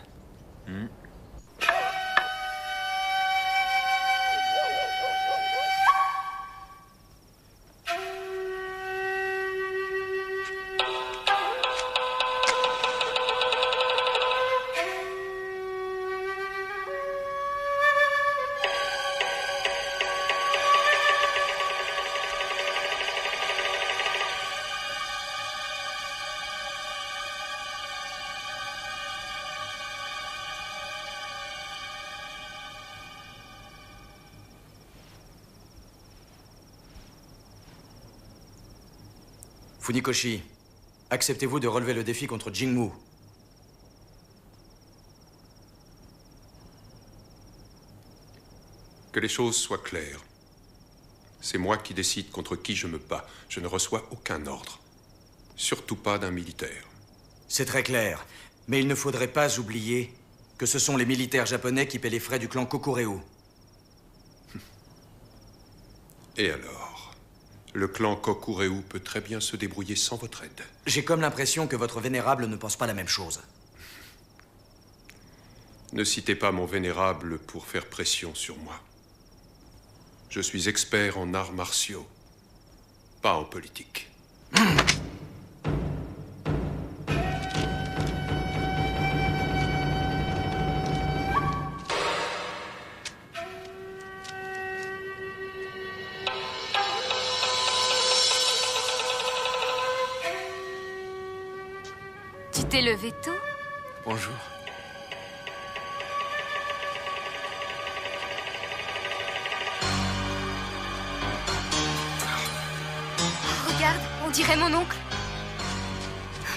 Funikoshi, acceptez-vous de relever le défi contre Jingwu? Que les choses soient claires. C'est moi qui décide contre qui je me bats. Je ne reçois aucun ordre. Surtout pas d'un militaire. C'est très clair. Mais il ne faudrait pas oublier que ce sont les militaires japonais qui paient les frais du clan Kokureu. Et alors? Le clan Kokureu peut très bien se débrouiller sans votre aide. J'ai comme l'impression que votre vénérable ne pense pas la même chose. Ne citez pas mon vénérable pour faire pression sur moi. Je suis expert en arts martiaux, pas en politique. Tu t'es levé tôt? Bonjour. dirait mon oncle.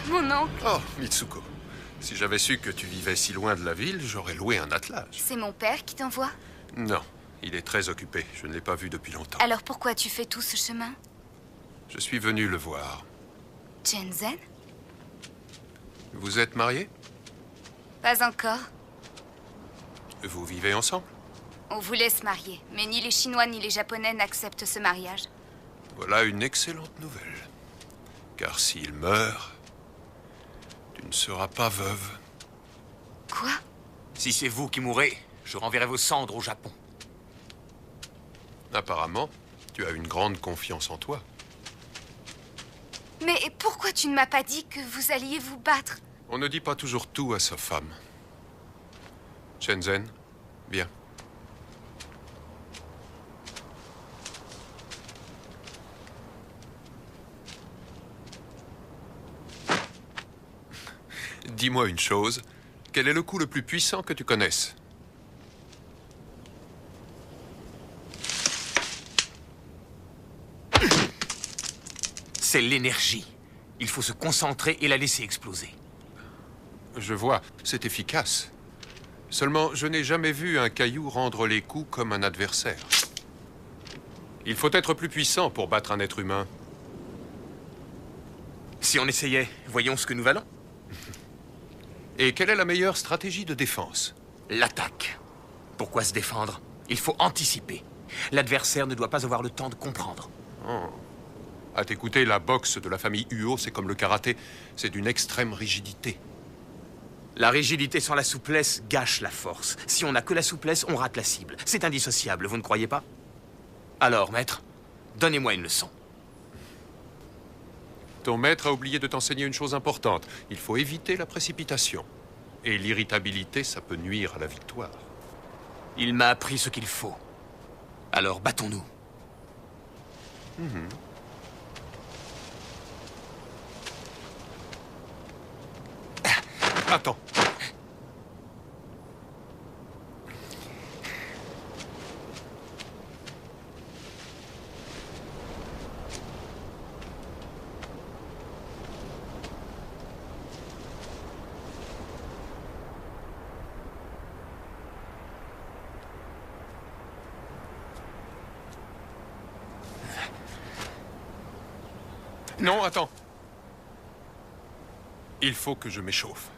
Mon oncle. Oh, Mitsuko. Si j'avais su que tu vivais si loin de la ville, j'aurais loué un attelage. C'est mon père qui t'envoie? Non, il est très occupé. Je ne l'ai pas vu depuis longtemps. Alors pourquoi tu fais tout ce chemin? Je suis venu le voir. Shenzhen? Vous êtes mariés? Pas encore. Vous vivez ensemble? On voulait se marier, mais ni les Chinois ni les Japonais n'acceptent ce mariage. Voilà une excellente nouvelle. Car s'il meurt, tu ne seras pas veuve. Quoi? Si c'est vous qui mourrez, je renverrai vos cendres au Japon. Apparemment, tu as une grande confiance en toi. Mais pourquoi tu ne m'as pas dit que vous alliez vous battre? On ne dit pas toujours tout à sa femme. Shenzhen, viens. Dis-moi une chose. Quel est le coup le plus puissant que tu connaisses? C'est l'énergie. Il faut se concentrer et la laisser exploser. Je vois, c'est efficace. Seulement, je n'ai jamais vu un caillou rendre les coups comme un adversaire. Il faut être plus puissant pour battre un être humain. Si on essayait, voyons ce que nous valons. Et quelle est la meilleure stratégie de défense? L'attaque. Pourquoi se défendre? Il faut anticiper. L'adversaire ne doit pas avoir le temps de comprendre. Oh. À t'écouter, la boxe de la famille Uo, c'est comme le karaté. C'est d'une extrême rigidité. La rigidité sans la souplesse gâche la force. Si on n'a que la souplesse, on rate la cible. C'est indissociable, vous ne croyez pas? Alors, maître, donnez-moi une leçon. Ton maître a oublié de t'enseigner une chose importante. Il faut éviter la précipitation. Et l'irritabilité, ça peut nuire à la victoire. Il m'a appris ce qu'il faut. Alors, battons-nous. Attends. Non, attends. Il faut que je m'échauffe.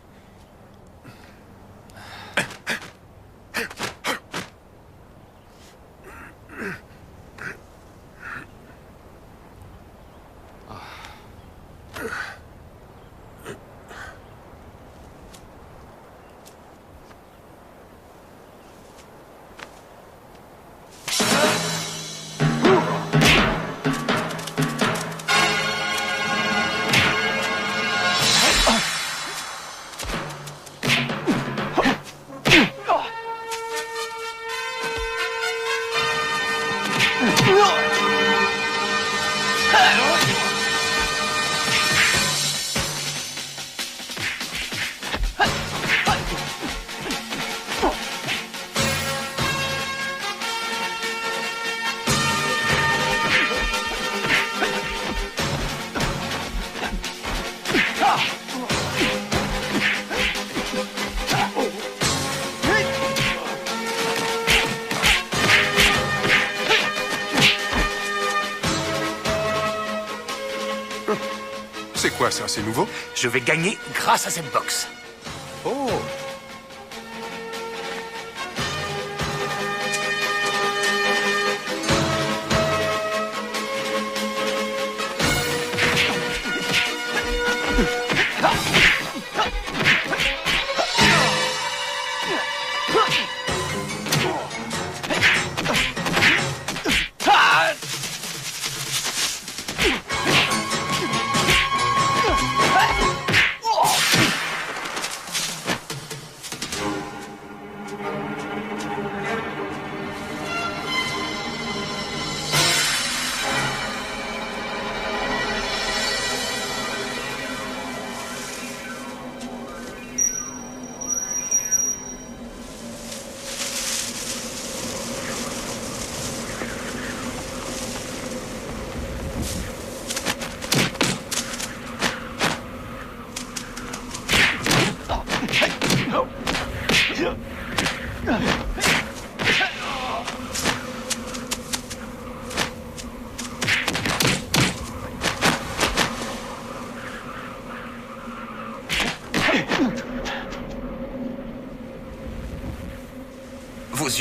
C'est quoi ça? C'est nouveau? Je vais gagner grâce à cette boxe. Oh!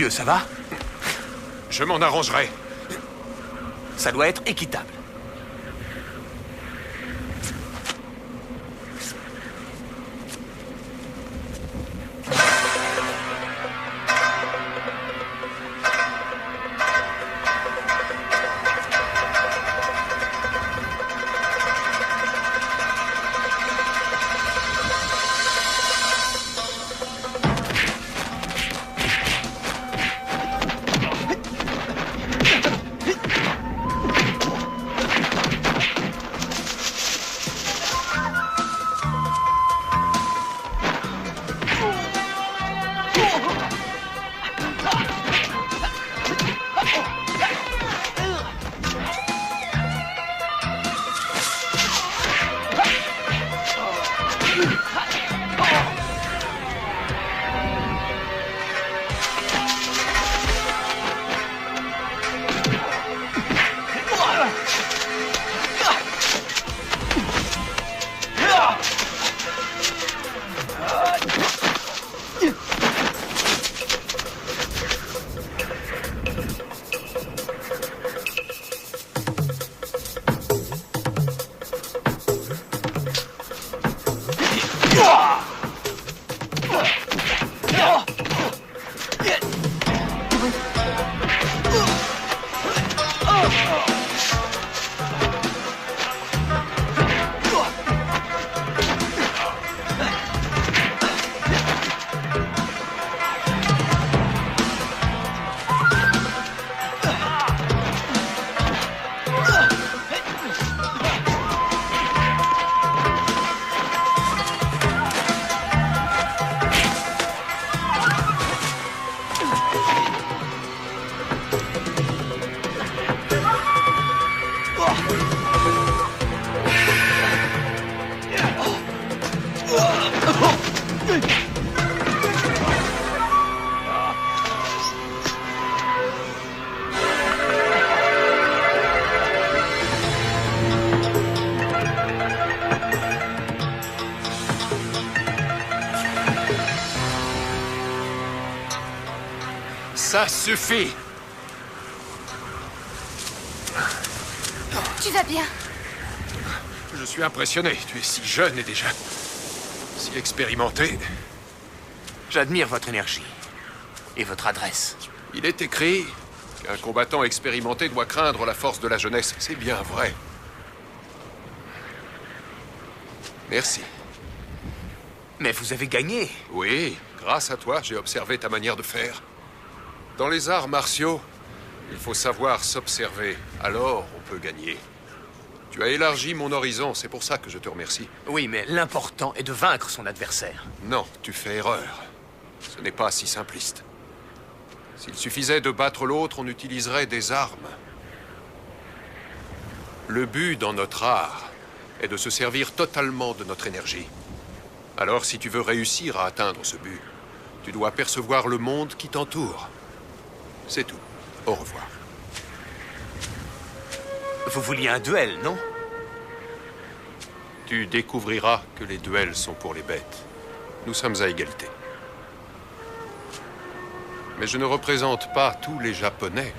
Monsieur, ça va? Je m'en arrangerai. Ça doit être équitable. Ça suffit! Tu vas bien? Je suis impressionné. Tu es si jeune et déjà si expérimenté. J'admire votre énergie. Et votre adresse. Il est écrit qu'un combattant expérimenté doit craindre la force de la jeunesse. C'est bien vrai. Merci. Mais vous avez gagné. Oui, grâce à toi, j'ai observé ta manière de faire. Dans les arts martiaux, il faut savoir s'observer. Alors, on peut gagner. Tu as élargi mon horizon, c'est pour ça que je te remercie. Oui, mais l'important est de vaincre son adversaire. Non, tu fais erreur. Ce n'est pas si simpliste. S'il suffisait de battre l'autre, on utiliserait des armes. Le but dans notre art est de se servir totalement de notre énergie. Alors, si tu veux réussir à atteindre ce but, tu dois percevoir le monde qui t'entoure. C'est tout. Au revoir. Vous vouliez un duel, non? Tu découvriras que les duels sont pour les bêtes. Nous sommes à égalité. Mais je ne représente pas tous les Japonais.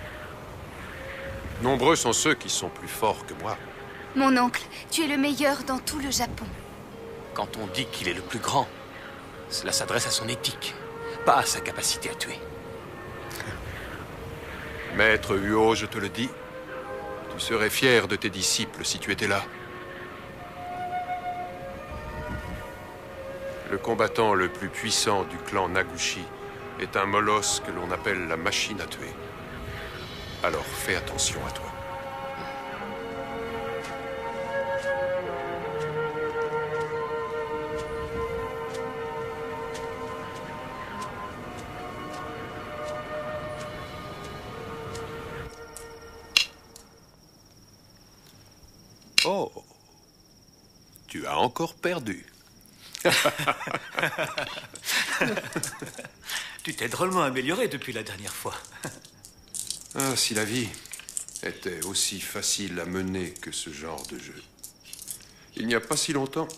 Nombreux sont ceux qui sont plus forts que moi. Mon oncle, tu es le meilleur dans tout le Japon. Quand on dit qu'il est le plus grand, cela s'adresse à son éthique, pas à sa capacité à tuer. Maître Uo, je te le dis, tu serais fier de tes disciples si tu étais là. Le combattant le plus puissant du clan Nagushi est un molosse que l'on appelle la machine à tuer. Alors fais attention à toi. Oh, tu as encore perdu. Tu t'es drôlement amélioré depuis la dernière fois. Ah, si la vie était aussi facile à mener que ce genre de jeu. Il n'y a pas si longtemps,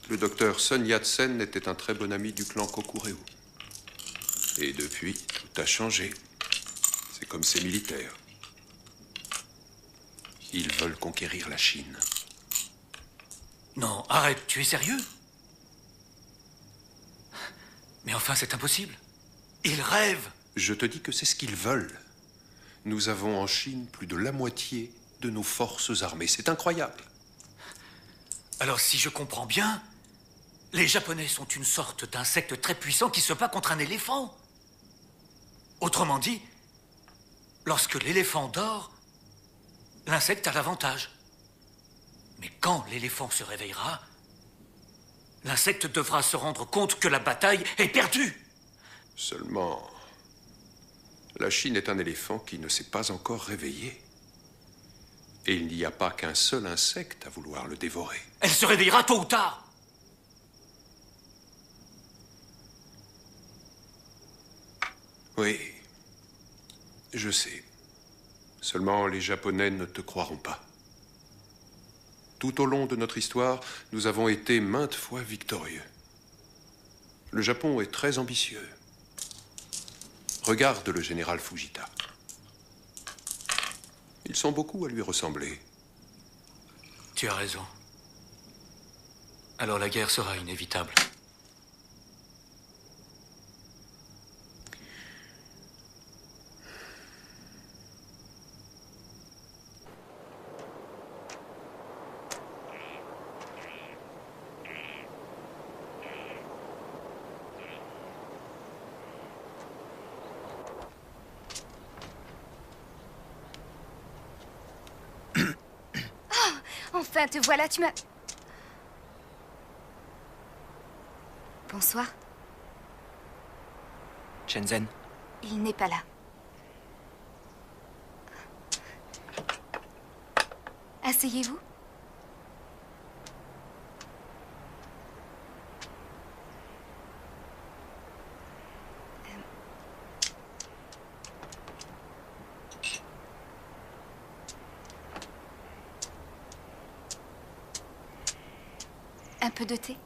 le docteur Sun Yat-sen était un très bon ami du clan Kokureu. Et depuis, tout T'as changé. C'est comme ces militaires. Ils veulent conquérir la Chine. Non, arrête, tu es sérieux? Mais enfin, c'est impossible. Ils rêvent. Je te dis que c'est ce qu'ils veulent. Nous avons en Chine plus de la moitié de nos forces armées. C'est incroyable. Alors, si je comprends bien, les Japonais sont une sorte d'insecte très puissant qui se bat contre un éléphant. Autrement dit, lorsque l'éléphant dort, l'insecte a l'avantage. Mais quand l'éléphant se réveillera, l'insecte devra se rendre compte que la bataille est perdue. Seulement, la Chine est un éléphant qui ne s'est pas encore réveillé. Et il n'y a pas qu'un seul insecte à vouloir le dévorer. Elle se réveillera tôt ou tard. Oui, je sais. Seulement, les Japonais ne te croiront pas. Tout au long de notre histoire, nous avons été maintes fois victorieux. Le Japon est très ambitieux. Regarde le général Fujita. Ils sont beaucoup à lui ressembler. Tu as raison. Alors la guerre sera inévitable. Enfin, te voilà, tu m'as... Bonsoir. Shenzhen. Il n'est pas là. Asseyez-vous. Un peu de thé?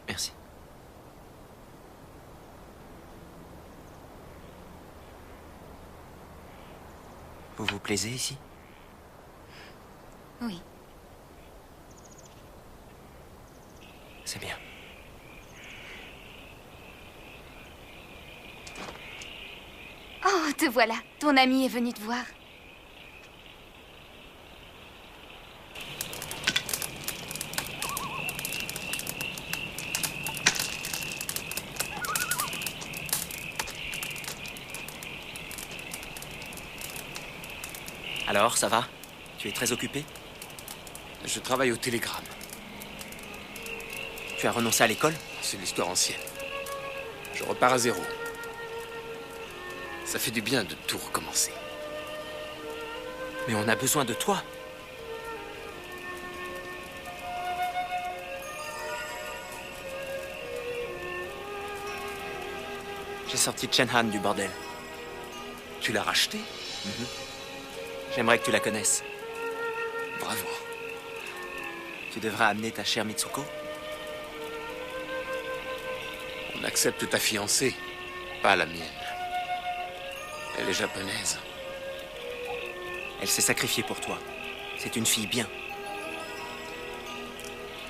Merci. Vous vous plaisez ici? Oui. C'est bien. Oh, te voilà. Ton ami est venu te voir. Alors, ça va? Tu es très occupé? Je travaille au télégramme. Tu as renoncé à l'école? C'est l'histoire ancienne. Je repars à zéro. Ça fait du bien de tout recommencer. Mais on a besoin de toi. J'ai sorti Chen Han du bordel. Tu l'as racheté? J'aimerais que tu la connaisses. Bravo. Tu devrais amener ta chère Mitsuko. On accepte ta fiancée, pas la mienne. Elle est japonaise. Elle s'est sacrifiée pour toi. C'est une fille bien.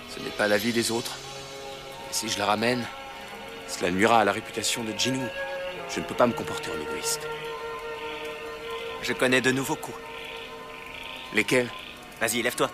Ce n'est pas l'avis des autres. Et si je la ramène, cela nuira à la réputation de Jinwoo. Je ne peux pas me comporter en égoïste. Je connais de nouveaux coups. Lesquels? Vas-y, lève-toi.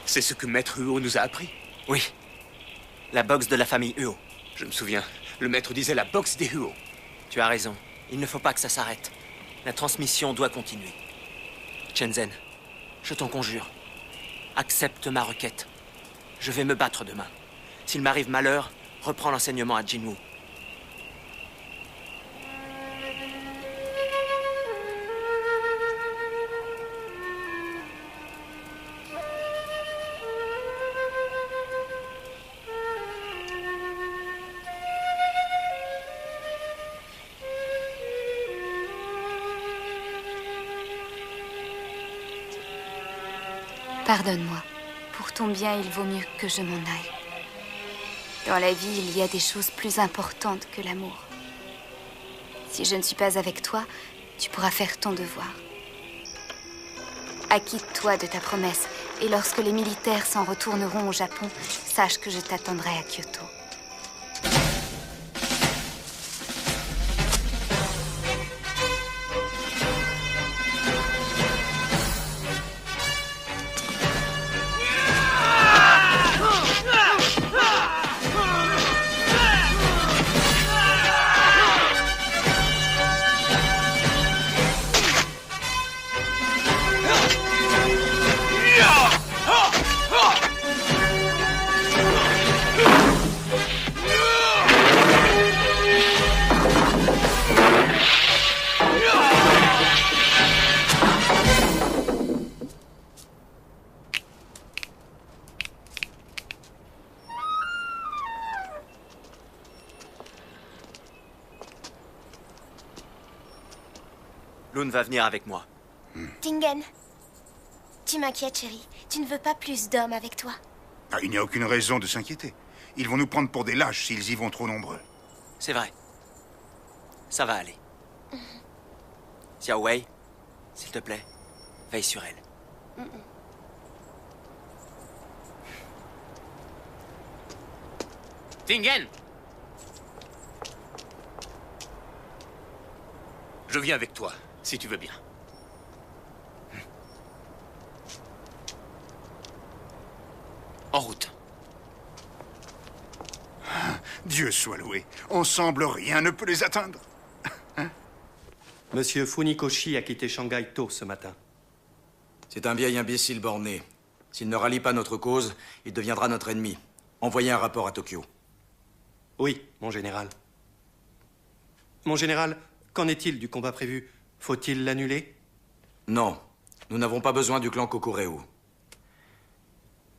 C'est ce que Maître Huo nous a appris? Oui. La boxe de la famille Huo. Je me souviens. Le maître disait la boxe des Huo. Tu as raison. Il ne faut pas que ça s'arrête. La transmission doit continuer. Shenzhen, je t'en conjure. Accepte ma requête. Je vais me battre demain. S'il m'arrive malheur, reprends l'enseignement à Jinwoo. Pardonne-moi. Pour ton bien, il vaut mieux que je m'en aille. Dans la vie, il y a des choses plus importantes que l'amour. Si je ne suis pas avec toi, tu pourras faire ton devoir. Acquitte-toi de ta promesse, et lorsque les militaires s'en retourneront au Japon, sache que je t'attendrai à Kyoto. Lune va venir avec moi. Tingen, tu m'inquiètes, chérie. Tu ne veux pas plus d'hommes avec toi. Ah, il n'y a aucune raison de s'inquiéter. Ils vont nous prendre pour des lâches s'ils y vont trop nombreux. C'est vrai. Ça va aller. Xiao Wei, s'il te plaît, veille sur elle. Tingen! Je viens avec toi, si tu veux bien. En route. Dieu soit loué. Ensemble, rien ne peut les atteindre. Monsieur Funikoshi a quitté Shanghai tôt ce matin. C'est un vieil imbécile borné. S'il ne rallie pas notre cause, il deviendra notre ennemi. Envoyez un rapport à Tokyo. Oui, mon général. Mon général, qu'en est-il du combat prévu? Faut-il l'annuler? Non, nous n'avons pas besoin du clan Kokoreu.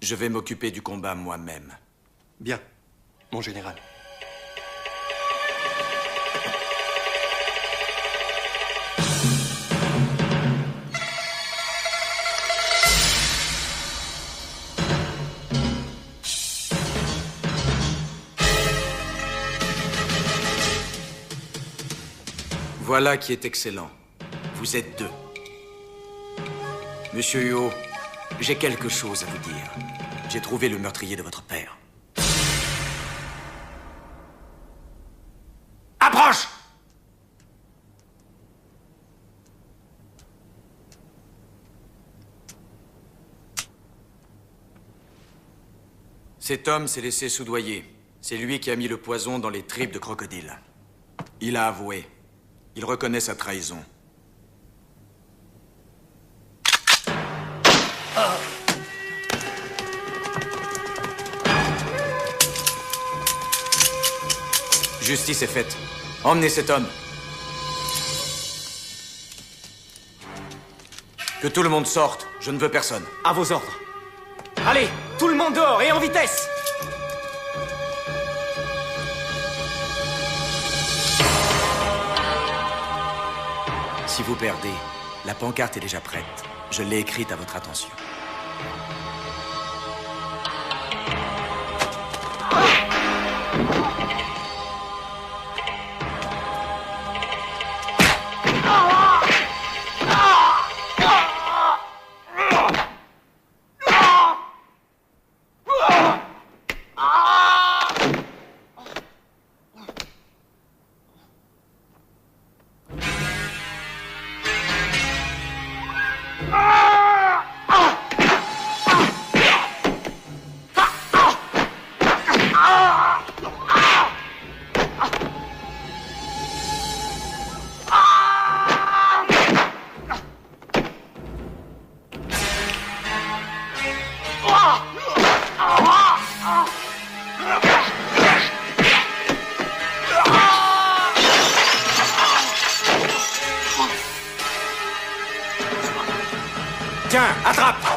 Je vais m'occuper du combat moi-même. Bien, mon général. Voilà qui est excellent. Vous êtes deux. Monsieur Huo, j'ai quelque chose à vous dire. J'ai trouvé le meurtrier de votre père. Approche! Cet homme s'est laissé soudoyer. C'est lui qui a mis le poison dans les tripes de crocodile. Il a avoué. Il reconnaît sa trahison. Justice est faite. Emmenez cet homme. Que tout le monde sorte. Je ne veux personne. À vos ordres. Allez, tout le monde dehors et en vitesse! Si vous perdez, la pancarte est déjà prête. Je l'ai écrite à votre attention. Tiens, attrape!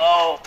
Oh!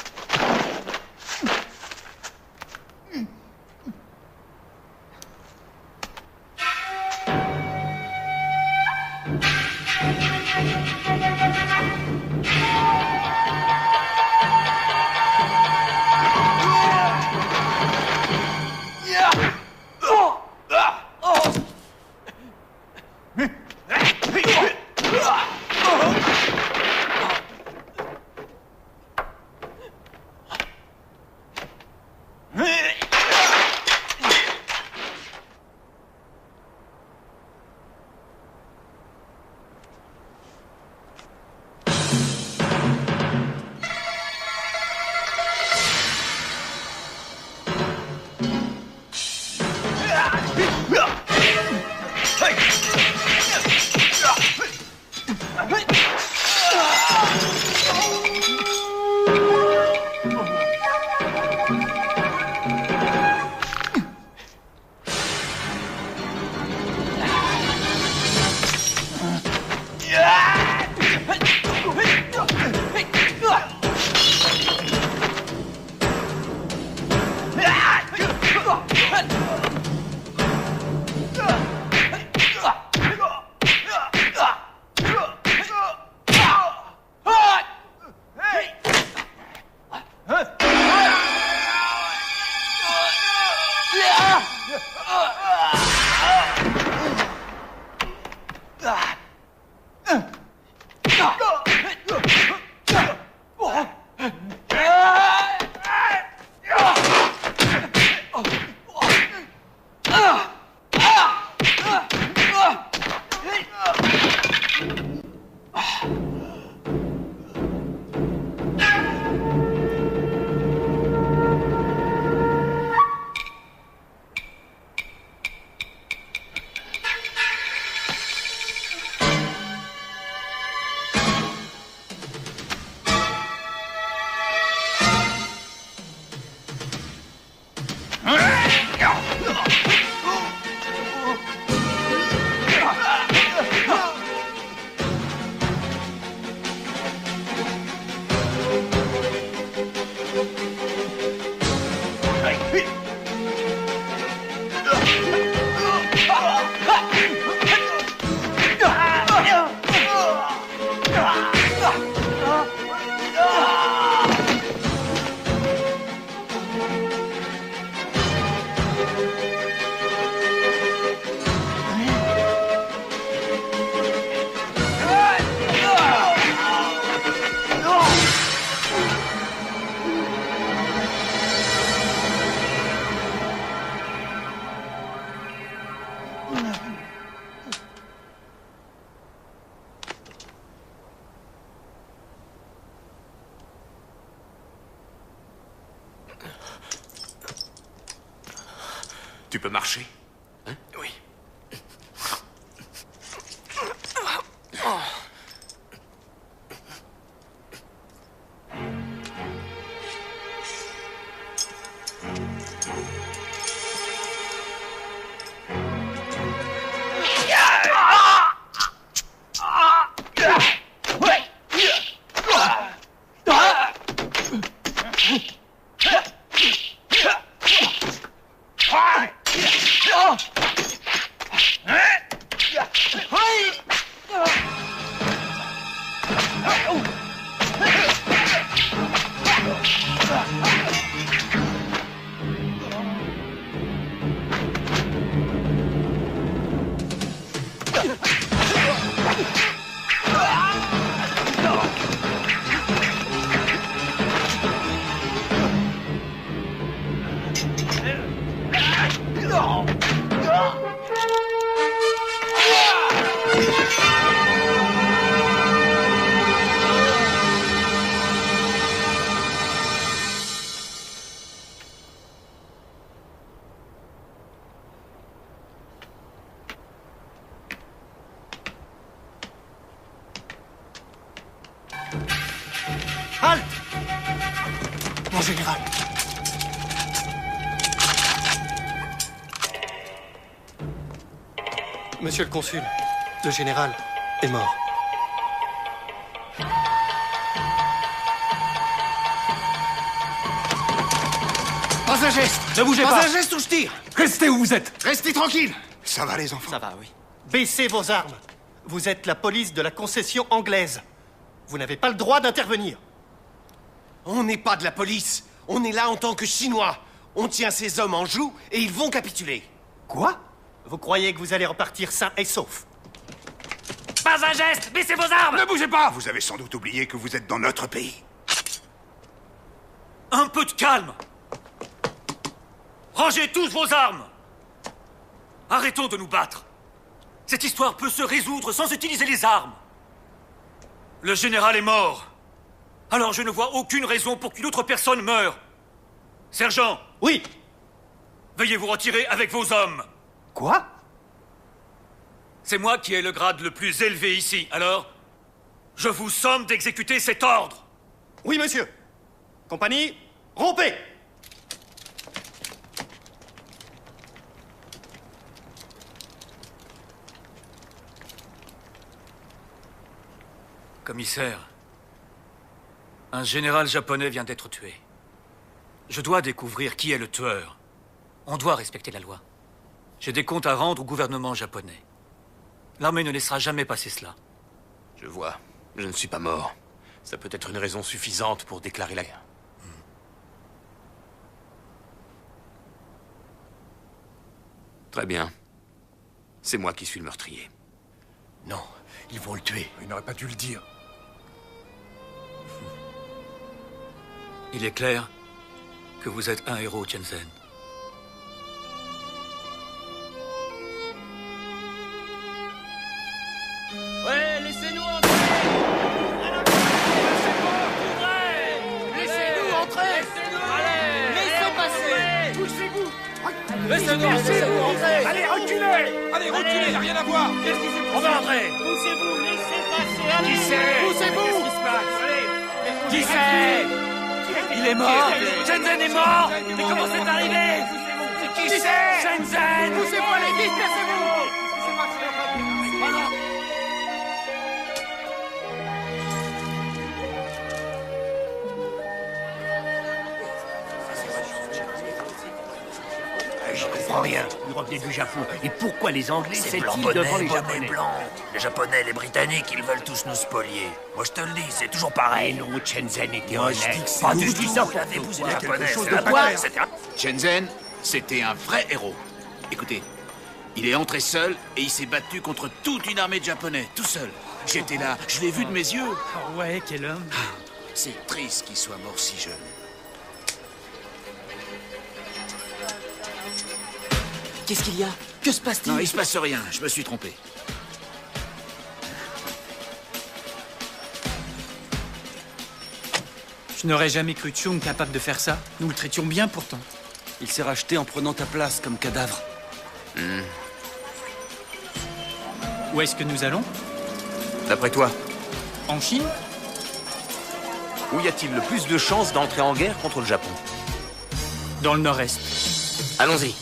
Tu peux marcher? Hein? Oui. Halte! Mon général. Monsieur le consul, le général est mort. Pas un geste! Ne bougez pas! pas. Pas un geste ou je tire! Restez où vous êtes! Restez tranquille! Ça va, les enfants? Ça va, oui. Baissez vos armes. Vous êtes la police de la concession anglaise. Vous n'avez pas le droit d'intervenir. On n'est pas de la police. On est là en tant que Chinois. On tient ces hommes en joue et ils vont capituler. Quoi? Vous croyez que vous allez repartir sain et sauf? Pas un geste! Baissez vos armes! Ne bougez pas! Vous avez sans doute oublié que vous êtes dans notre pays. Un peu de calme! Rangez tous vos armes! Arrêtons de nous battre. Cette histoire peut se résoudre sans utiliser les armes. Le général est mort. Alors je ne vois aucune raison pour qu'une autre personne meure. Sergent! Oui! Veuillez vous retirer avec vos hommes. Quoi? C'est moi qui ai le grade le plus élevé ici, alors je vous somme d'exécuter cet ordre. Oui, monsieur. Compagnie, rompez! Commissaire, un général japonais vient d'être tué. Je dois découvrir qui est le tueur. On doit respecter la loi. J'ai des comptes à rendre au gouvernement japonais. L'armée ne laissera jamais passer cela. Je vois. Je ne suis pas mort. Ça peut être une raison suffisante pour déclarer la guerre. Très bien. C'est moi qui suis le meurtrier. Non, ils vont le tuer. Il n'aurait pas dû le dire. Il est clair que vous êtes un héros, Shenzhen. Ouais, laissez-nous entrer! Laissez-nous entrer! Laissez passer! Poussez-vous! Laissez-nous entrer! Allez, reculez! Allez, reculez, y a rien à voir! On va entrer! Poussez-vous! Laissez passer! Allez! Qui c'est? Poussez-vous! Qu'est-ce qui se passe? Allez! Qui c'est? Il est mort! Shenzhen est mort! Mais comment c'est arrivé? Qui c'est? Shenzhen! Poussez-vous! Allez, dispersez-vous! J'y comprends rien. Ils revenaient du Japon. Et pourquoi les Anglais C'est s'étillent blanc devant les bonnet Japonais? blanc. Les Japonais, les Britanniques, ils veulent tous nous spolier. Moi, je te le dis, c'est toujours pareil. Mais non, Shenzhen était Moi, je honnête. dis que c'est Pas nous du qui tout. sommes l'avez épousé les Japonais. chose C'est de la quoi? bataille, etc. Shenzhen, c'était un vrai héros. Écoutez, il est entré seul et il s'est battu contre toute une armée de Japonais, tout seul. J'étais là, je l'ai vu de mes yeux. Ouais, quel homme. C'est triste qu'il soit mort si jeune. Qu'est-ce qu'il y a? Que se passe-t-il? Non, il se passe rien, je me suis trompé. Je n'aurais jamais cru Chung capable de faire ça. Nous le traitions bien pourtant. Il s'est racheté en prenant ta place comme cadavre. Où est-ce que nous allons? D'après toi, En Chine? où y a-t-il le plus de chances d'entrer en guerre contre le Japon? Dans le nord-est. Allons-y.